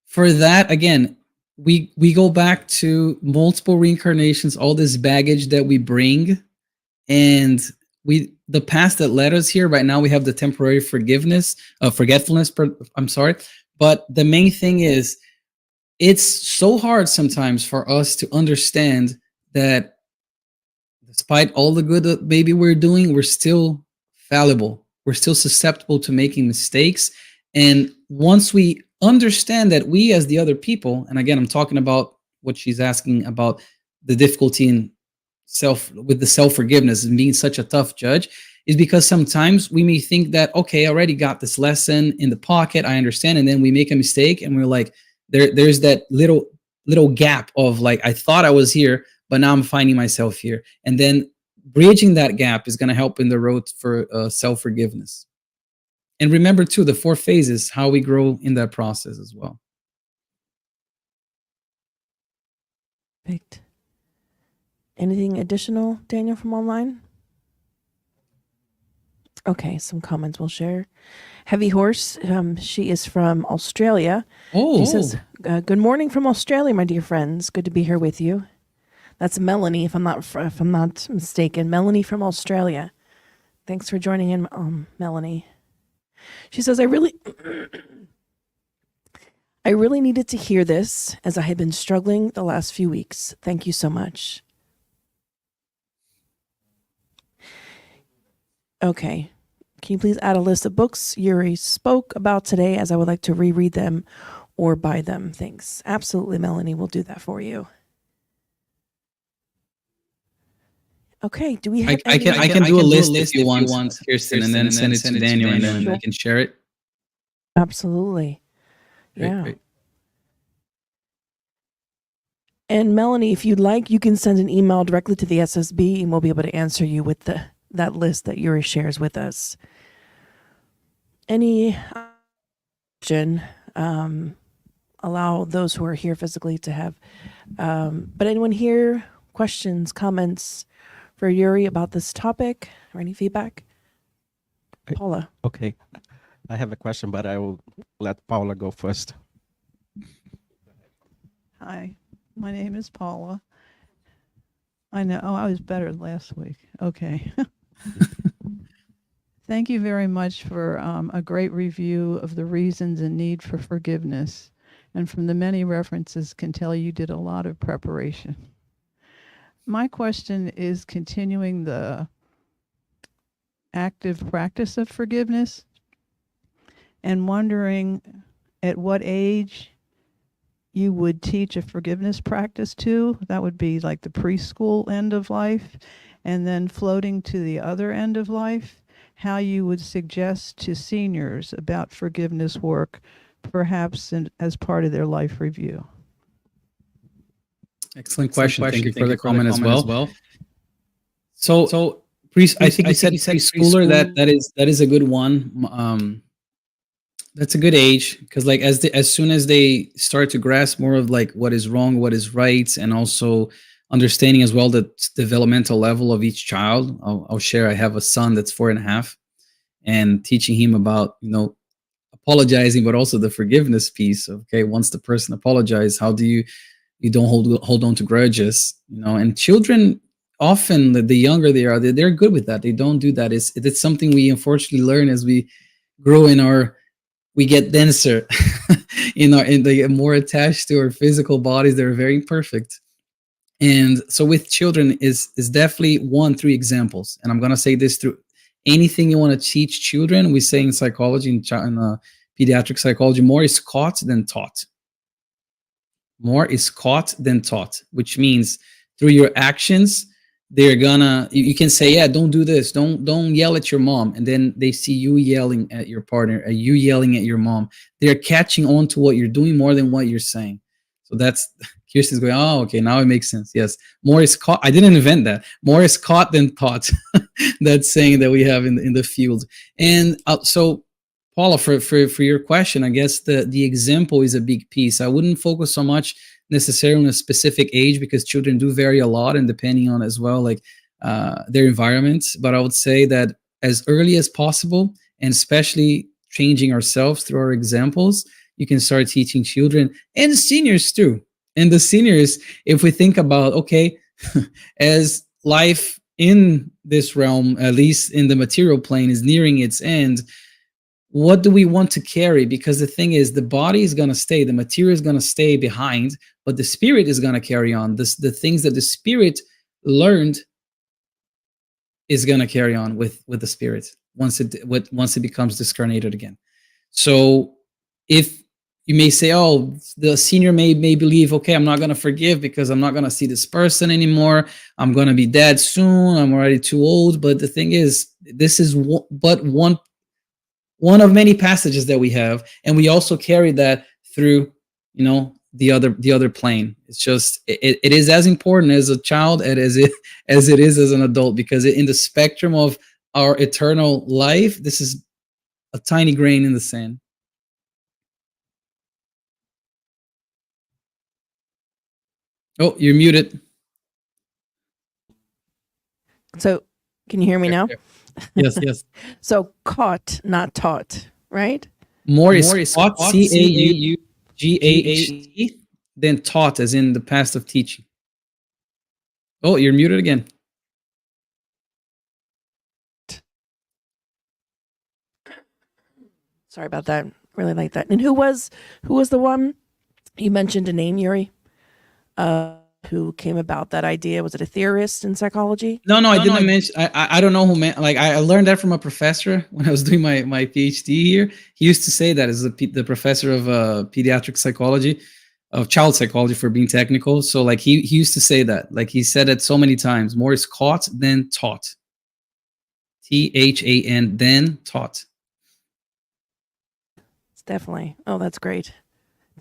for that, again, we go back to multiple reincarnations, all this baggage that we bring, and the past that led us here. Right now, we have the temporary forgetfulness. I'm sorry, but the main thing is, it's so hard sometimes for us to understand that despite all the good that maybe we're doing, we're still fallible. We're still susceptible to making mistakes. And once we understand that we as the other people, and again, I'm talking about what she's asking about, the difficulty in with the self-forgiveness and being such a tough judge, is because sometimes we may think that, okay, I already got this lesson in the pocket, I understand, and then we make a mistake and we're like, there's that little gap of like, I thought I was here, but now I'm finding myself here. And then bridging that gap is going to help in the road for self-forgiveness. And remember too, the 4 phases, how we grow in that process as well. Perfect. Anything additional, Daniel, from online? Okay, some comments we'll share. Heavy Horse, she is from Australia. Oh, she says, "Good morning from Australia, my dear friends. Good to be here with you." That's Melanie, if I'm not mistaken. Melanie from Australia. Thanks for joining in, Melanie. She says, I really needed to hear this, as I had been struggling the last few weeks. Thank you so much. Okay. Can you please add a list of books Yuri spoke about today, as I would like to reread them or buy them? Thanks. Absolutely, Melanie. We'll do that for you. Okay. Do we have? I can do a list if you want, Kirsten, and then send it to Daniel, and then I can share it. Absolutely. Yeah. Great. And Melanie, if you'd like, you can send an email directly to the SSB, and we'll be able to answer you with that list that Yuri shares with us. Any question, allow those who are here physically to have, but anyone here, questions, comments for Yuri about this topic or any feedback? Paula. Okay. I have a question, but I will let Paula go first. Hi, my name is Paula. I know, I was better last week. Okay. Thank you very much for a great review of the reasons and need for forgiveness. And from the many references, can tell you did a lot of preparation. My question is continuing the active practice of forgiveness and wondering at what age you would teach a forgiveness practice to. That would be like the preschool end of life, and then floating to the other end of life, how you would suggest to seniors about forgiveness work, perhaps as part of their life review. Excellent question. Thank you for the comment as well. So I think you said preschooler. That is a good one. That's a good age, because like as soon as they start to grasp more of like what is wrong, what is right, and also understanding as well the developmental level of each child. I'll share. I have a son that's 4.5, and teaching him about apologizing, but also the forgiveness piece. Okay, once the person apologizes, how do you don't hold on to grudges? And children often, the younger they are, they're good with that. They don't do that. It's something we unfortunately learn as we grow we get denser and they get more attached to our physical bodies. They're very imperfect. And so with children is definitely through examples. And I'm going to say this through anything you want to teach children. We say in psychology, in pediatric psychology, more is caught than taught. More is caught than taught, which means through your actions, they're gonna, you can say, yeah, don't do this, don't yell at your mom, and then they see you yelling at your partner, you yelling at your mom. They're catching on to what you're doing more than what you're saying. So that's, Kirsten's going, oh, okay, now it makes sense. Yes, more is caught. I didn't invent that. More is caught than taught. That saying that we have in the field. And so Paula, for your question, I guess the example is a big piece. I wouldn't focus so much necessarily on a specific age, because children do vary a lot, and depending on as well like their environment. But I would say that as early as possible, and especially changing ourselves through our examples, you can start teaching children and seniors too. And the seniors, if we think about, okay, as life in this realm, at least in the material plane, is nearing its end, what do we want to carry? Because the thing is, the body is going to stay, the material is going to stay behind, but the spirit is going to carry on. The things that the spirit learned is going to carry on with the spirit once it becomes discarnated again. So if you may say, oh, the senior may believe, okay, I'm not going to forgive because I'm not going to see this person anymore. I'm going to be dead soon. I'm already too old. But the thing is, this is but one of many passages that we have, and we also carry that through, the other plane. It's just it is as important as a child as it is as an adult, because in the spectrum of our eternal life, this is a tiny grain in the sand. Oh, you're muted. So can you hear me now? Yes. So caught, not taught, right? More is caught, CAUGAHT, than taught, as in the past of teaching. Oh, you're muted again. Sorry about that. Really like that. And who was the one you mentioned a name, Yuri? Who came about that idea? Was it a theorist in psychology? No, I didn't mention. I don't know who meant. Like I learned that from a professor when I was doing my PhD here. He used to say that as the professor of pediatric psychology, of child psychology for being technical. So like he used to say that. Like he said it so many times. More is caught than taught. THAN, than taught. It's definitely. Oh, that's great.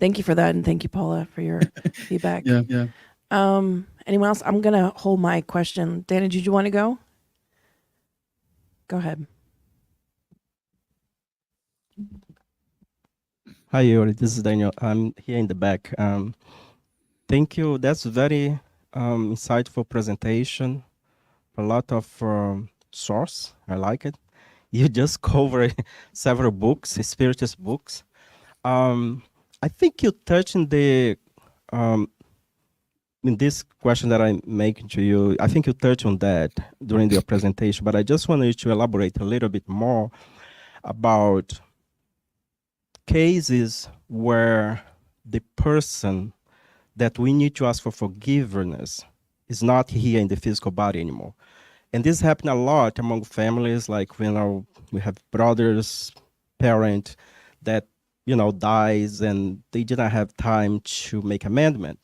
Thank you for that, and thank you, Paula, for your feedback. Yeah. Anyone else? I'm gonna hold my question. Dana, did you want to go? Go ahead. Hi, Yuri. This is Daniel. I'm here in the back. Thank you. That's very insightful presentation. a lot of source. I like it. You just cover several books, spiritist books. I think you touched in the in this question that I'm making to you. I think you touched on that during your presentation, but I just wanted you to elaborate a little bit more about cases where the person that we need to ask for forgiveness is not here in the physical body anymore. And this happens a lot among families, like when we have brothers, parent that, dies and they didn't have time to make amendment.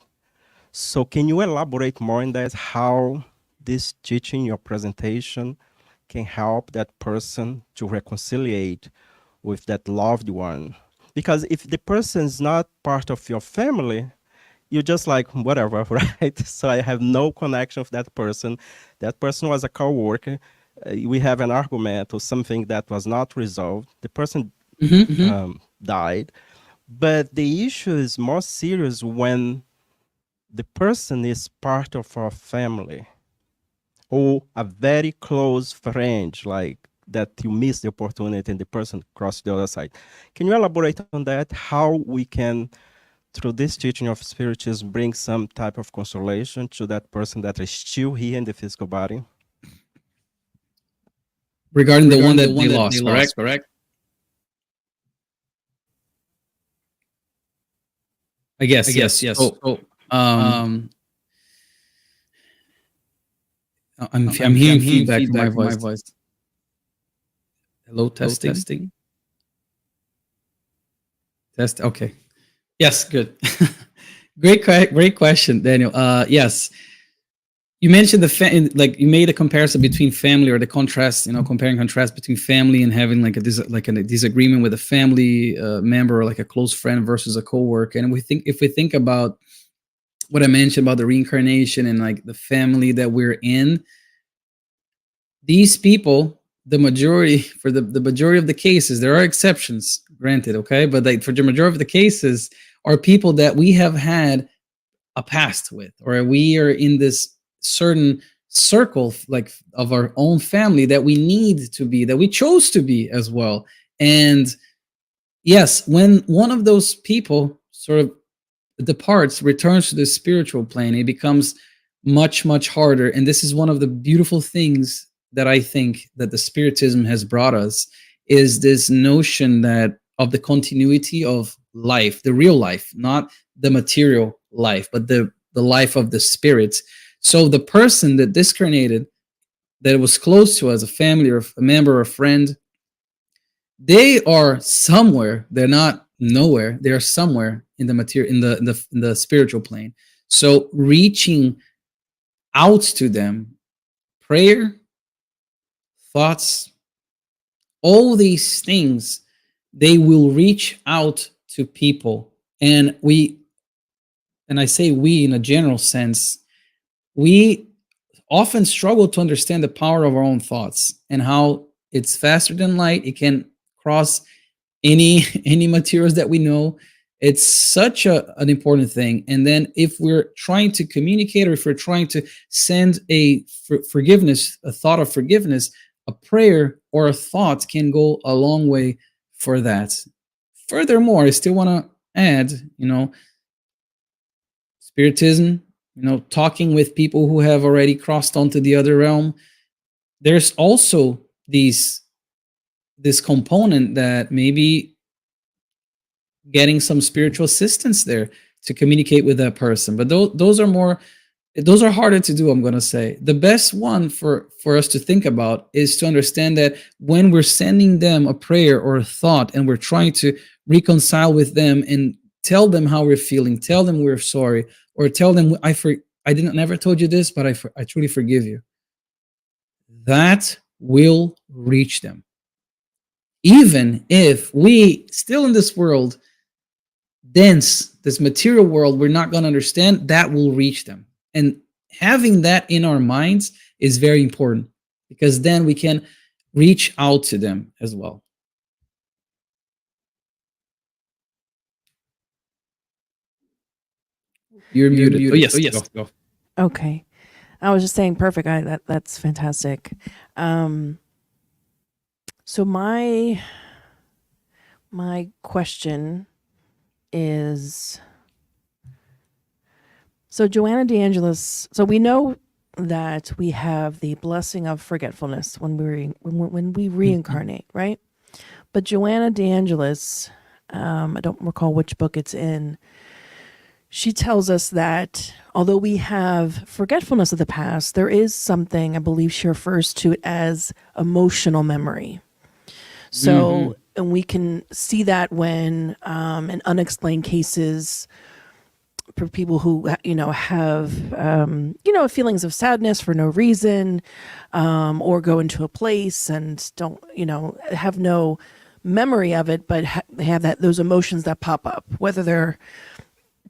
So can you elaborate more on that, how this teaching, your presentation, can help that person to reconciliate with that loved one? Because if the person is not part of your family, you're just like, whatever, right? So I have no connection with that person. That person was a co-worker. We have an argument or something that was not resolved. The person died. But the issue is more serious when the person is part of our family or a very close friend, like that you miss the opportunity and the person crossed the other side. Can you elaborate on that? How we can, through this teaching of spiritism, bring some type of consolation to that person that is still here in the physical body? Regarding the one that they lost, correct? I guess, yes. So, I'm hearing feedback in my voice. Hello, testing. Test. Okay. Yes, good. Great question, Daniel. Yes, you mentioned like you made a comparison between family, or the contrast, comparing contrast between family and having like a disagreement with a family member, or like a close friend versus a coworker. And if we think about what I mentioned about the reincarnation and like the family that we're in, these people, the majority of the cases, there are exceptions, granted, okay, but like for the majority of the cases, are people that we have had a past with, or we are in this certain circle, like of our own family, that we need to be, that we chose to be as well. And yes, when one of those people sort of departs, returns to the spiritual plane, it becomes much, much harder. And this is one of the beautiful things that I think that the Spiritism has brought us, is this notion that of the continuity of life, the real life, not the material life, but the life of the spirits. So the person that discarnated, that was close to us, a family or a member or a friend, they are somewhere. They're not nowhere. They are somewhere in the material, in the spiritual plane. So reaching out to them, prayer, thoughts, all these things, they will reach out to people. And I say we in a general sense, we often struggle to understand the power of our own thoughts and how it's faster than light. It can cross any materials that we know. It's such an important thing. And then if we're trying to communicate, or if we're trying to send a forgiveness, a thought of forgiveness, a prayer or a thought can go a long way for that. Furthermore, I still want to add, Spiritism, talking with people who have already crossed onto the other realm, there's also this component that maybe getting some spiritual assistance there to communicate with that person. But those are harder to do, I'm going to say. The best one for us to think about is to understand that when we're sending them a prayer or a thought, and we're trying to reconcile with them and tell them how we're feeling, tell them we're sorry, or tell them, I never told you this, but I truly forgive you, that will reach them. Even if we still in this world, dense, this material world, we're not going to understand, that will reach them. And having that in our minds is very important, because then we can reach out to them as well. You're muted. Oh, yes. Go. Okay. I was just saying, perfect. That's fantastic. So my question is, so Joanna DeAngelis. So we know that we have the blessing of forgetfulness when we reincarnate, right? But Joanna DeAngelis, I don't recall which book it's in. She tells us that although we have forgetfulness of the past, there is something, I believe she refers to it as emotional memory. So, and we can see that when in unexplained cases, for people who have feelings of sadness for no reason, or go into a place and don't have no memory of it, but they have those emotions that pop up, whether they're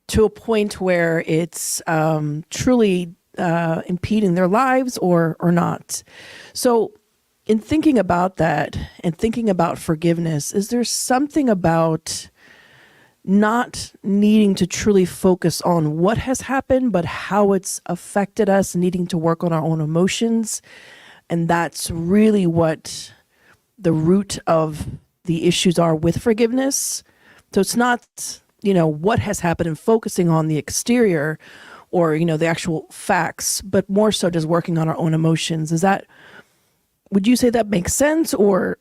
to a point where it's truly impeding their lives or not. So in thinking about that and thinking about forgiveness, is there something about not needing to truly focus on what has happened, but how it's affected us, needing to work on our own emotions? And that's really what the root of the issues are with forgiveness. So it's not, what has happened and focusing on the exterior or, the actual facts, but more so just working on our own emotions. Would you say that makes sense, or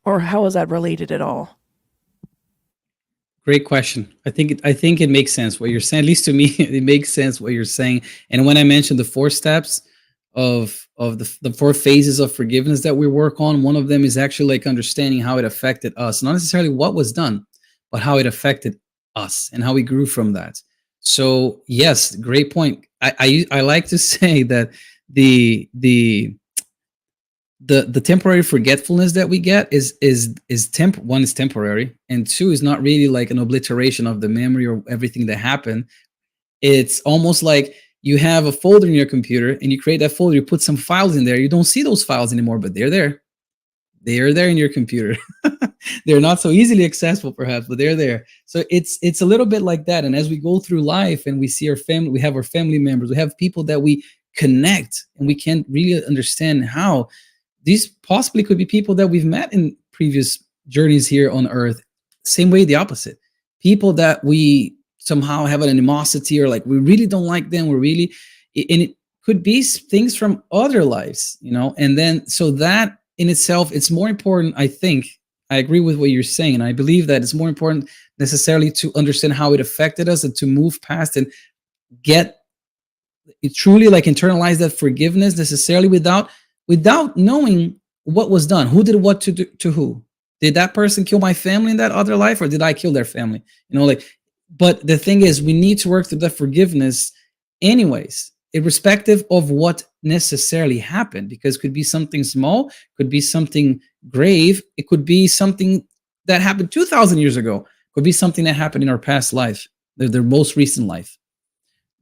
how is that related at all? Great question. I think it makes sense what you're saying. At least to me, it makes sense what you're saying. And when I mentioned the 4 steps of the 4 phases of forgiveness that we work on, one of them is actually like understanding how it affected us, not necessarily what was done, but how it affected us and how we grew from that. So yes, great point. I like to say that the temporary forgetfulness that we get is one is temporary, and 2 is not really like an obliteration of the memory or everything that happened. It's almost like you have a folder in your computer and you create that folder, you put some files in there. You don't see those files anymore, but they're there. They are there in your computer. They're not so easily accessible perhaps, but they're there. So it's a little bit like that. And as we go through life and we see our family, we have our family members, we have people that we connect, and we can't really understand how these possibly could be people that we've met in previous journeys here on Earth. Same way, the opposite. People that we somehow have an animosity, or like we really don't like them. And it could be things from other lives, and then so that in itself, it's more important. I think I agree with what you're saying. And I believe that it's more important necessarily to understand how it affected us and to move past and get it truly like internalize that forgiveness necessarily without knowing what was done, who did what to who. Did that person kill my family in that other life, or did I kill their family? But the thing is, we need to work through the forgiveness anyways, irrespective of what necessarily happened, because it could be something small, could be something grave, it could be something that happened 2,000 years ago, could be something that happened in our past life, their most recent life.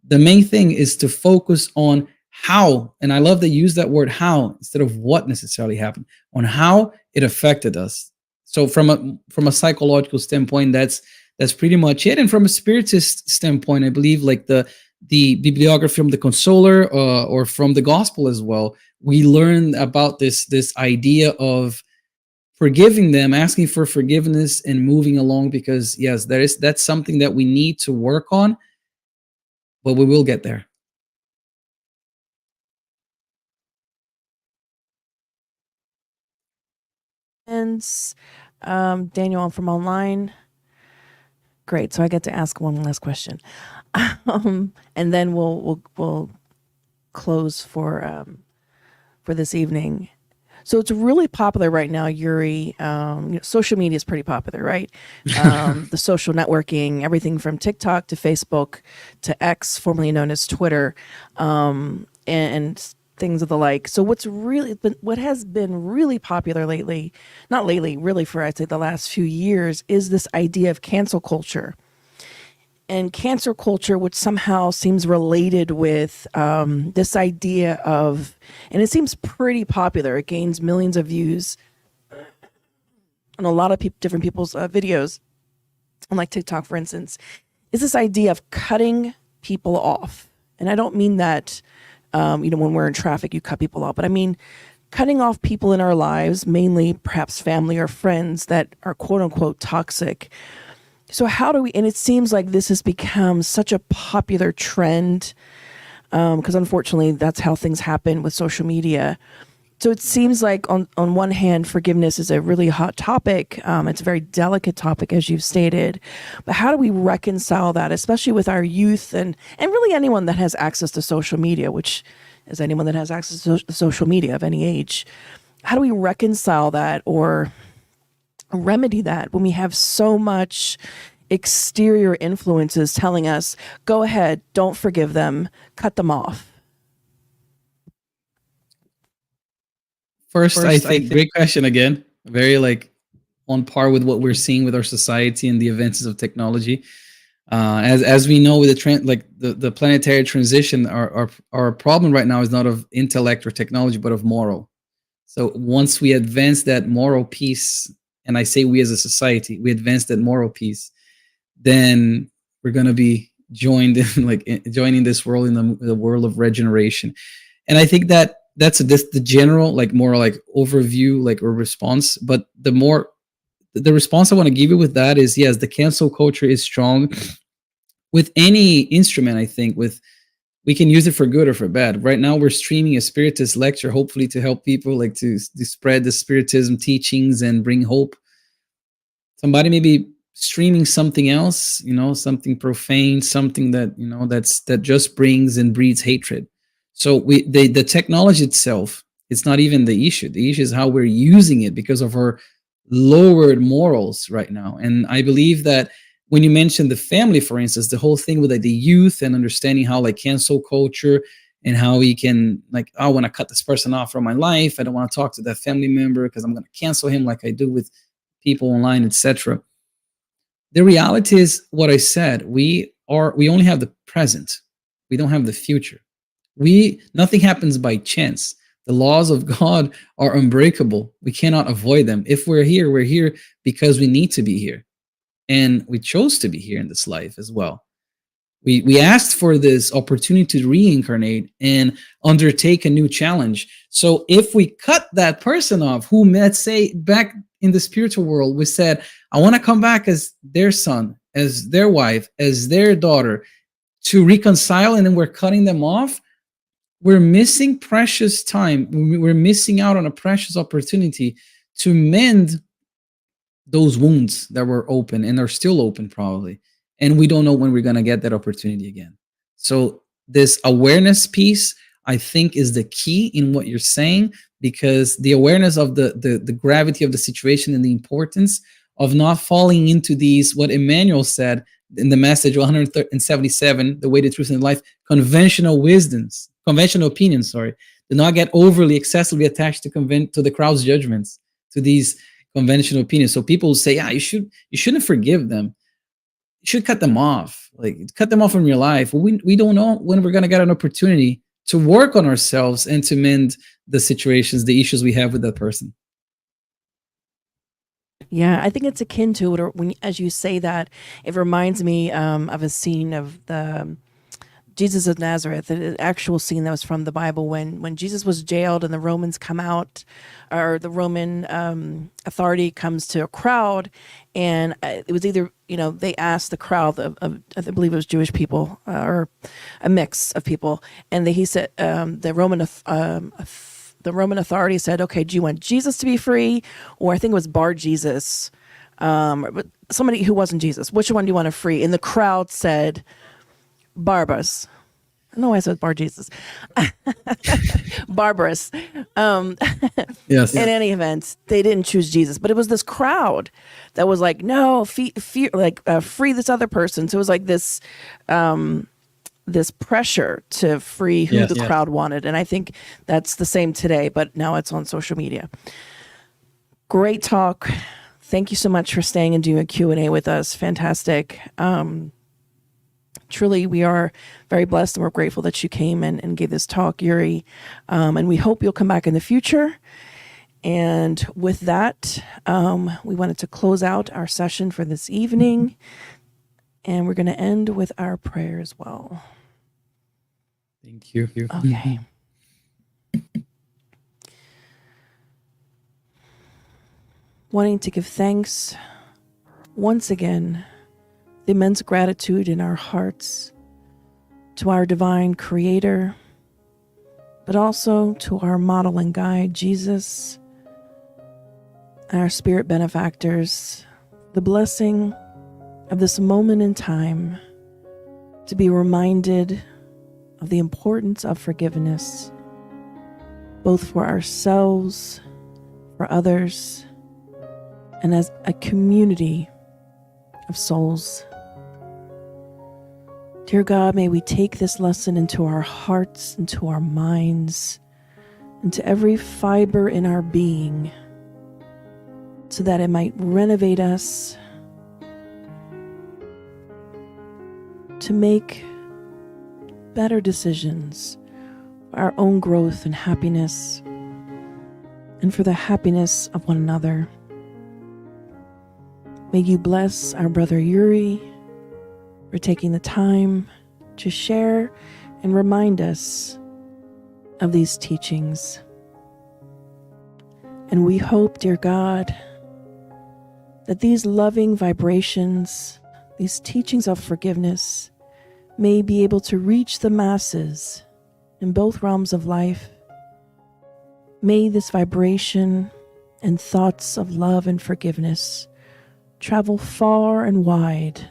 The main thing is to focus on how, and I love that you use that word how instead of what necessarily happened, on how it affected us. So from a psychological standpoint, that's pretty much it. And from a spiritist standpoint, I believe like the bibliography from the Consoler or from the Gospel as well, we learn about this idea of forgiving them, asking for forgiveness, and moving along. Because yes, that's something that we need to work on, but we will get there. And Daniel from online. Great. So I get to ask one last question, and then we'll close for this evening. So it's really popular right now, Yuri. Social media is pretty popular, right? The social networking, everything from TikTok to Facebook to X, formerly known as Twitter, and things of the like. So what has been really popular lately, not lately, really for I'd say the last few years, is this idea of cancel culture. And cancel culture, which somehow seems related with this idea of, and it seems pretty popular. It gains millions of views on a lot of different people's videos, on like TikTok, for instance, is this idea of cutting people off. And I don't mean that, when we're in traffic, you cut people off, but I mean cutting off people in our lives, mainly perhaps family or friends that are quote unquote toxic. So how do we, and it seems like this has become such a popular trend, because unfortunately that's how things happen with social media. So it seems like on one hand, forgiveness is a really hot topic. It's a very delicate topic, as you've stated. But how do we reconcile that, especially with our youth and really anyone that has access to social media, which is anyone that has access to social media of any age? How do we reconcile that or remedy that when we have so much exterior influences telling us, go ahead, don't forgive them, cut them off? First, I think great question again. Very on par with what we're seeing with our society and the advances of technology. As we know with the trend, the planetary transition, our problem right now is not of intellect or technology, but of moral. So once we advance that moral piece, and I say we as a society, we advance that moral piece, then we're going to be joined in joining this world in the world of regeneration. And I think that's the general more overview or response. But the response I want to give you with that is, yes, the cancel culture is strong. With any instrument, I think we can use it for good or for bad. Right now we're streaming a Spiritist lecture, hopefully to help people to spread the Spiritism teachings and bring hope. Somebody may be streaming something else, something profane, something that that just brings and breeds hatred. So the technology itself, it's not even the issue. The issue is how we're using it because of our lowered morals right now. And I believe that when you mentioned the family, for instance, the whole thing with the youth and understanding how cancel culture and how we can I want to cut this person off from my life. I don't want to talk to that family member because I'm going to cancel him like I do with people online, etc. The reality is what I said. We only have the present. We don't have the future. Nothing happens by chance. The laws of God are unbreakable. We cannot avoid them. If we're here because we need to be here. And we chose to be here in this life as well. We asked for this opportunity to reincarnate and undertake a new challenge. So if we cut that person off, who, let's say, back in the spiritual world, we said, I want to come back as their son, as their wife, as their daughter, to reconcile, and then we're cutting them off, we're missing precious time. We're missing out on a precious opportunity to mend those wounds that were open and are still open probably. And we don't know when we're going to get that opportunity again. So this awareness piece, I think, is the key in what you're saying, because the awareness of the gravity of the situation and the importance of not falling into these, what Emmanuel said in the message 177, The Way, the Truth, and Life, conventional opinions, do not get overly, excessively attached to the crowd's judgments, to these conventional opinions. So people say, you shouldn't forgive them. You should cut them off. Cut them off from your life. We don't know when we're going to get an opportunity to work on ourselves and to mend the situations, the issues we have with that person. Yeah, I think it's akin to it. Or as you say that, it reminds me of a scene of the Jesus of Nazareth, the actual scene that was from the Bible when Jesus was jailed and the Romans come out, or the Roman authority comes to a crowd, and it was either, they asked the crowd of I believe it was Jewish people or a mix of people, and he said the Roman authority said, okay, do you want Jesus to be free, or I think it was Bar Jesus, but somebody who wasn't Jesus, which one do you want to free? And the crowd said Barabbas. I know I said Bar Jesus. Barbarous. Yes. In any event, they didn't choose Jesus, but it was this crowd that was like, no, free this other person. So it was like this this pressure to free who the crowd wanted. And I think that's the same today, but now it's on social media. Great talk. Thank you so much for staying and doing a Q&A with us. Fantastic. Truly, we are very blessed and we're grateful that you came and gave this talk, Yuri. And we hope you'll come back in the future. And with that, we wanted to close out our session for this evening. And we're going to end with our prayer as well. Thank you. Okay. Wanting to give thanks once again, the immense gratitude in our hearts to our divine creator, but also to our model and guide, Jesus, and our spirit benefactors, the blessing of this moment in time to be reminded of the importance of forgiveness, both for ourselves, for others, and as a community of souls. Dear God, may we take this lesson into our hearts, into our minds, into every fiber in our being, so that it might renovate us to make better decisions for our own growth and happiness, and for the happiness of one another. May you bless our brother Yuri for taking the time to share and remind us of these teachings. And we hope, dear God, that these loving vibrations, these teachings of forgiveness, may be able to reach the masses in both realms of life. May this vibration and thoughts of love and forgiveness travel far and wide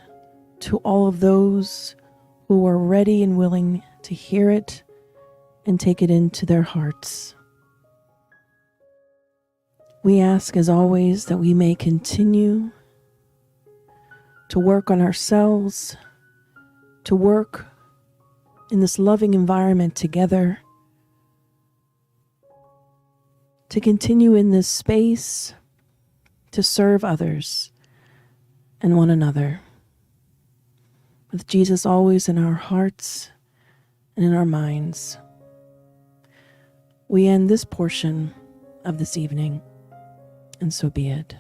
to all of those who are ready and willing to hear it and take it into their hearts. We ask, as always, that we may continue to work on ourselves, to work in this loving environment together, to continue in this space to serve others and one another, with Jesus always in our hearts and in our minds. We end this portion of this evening, and so be it.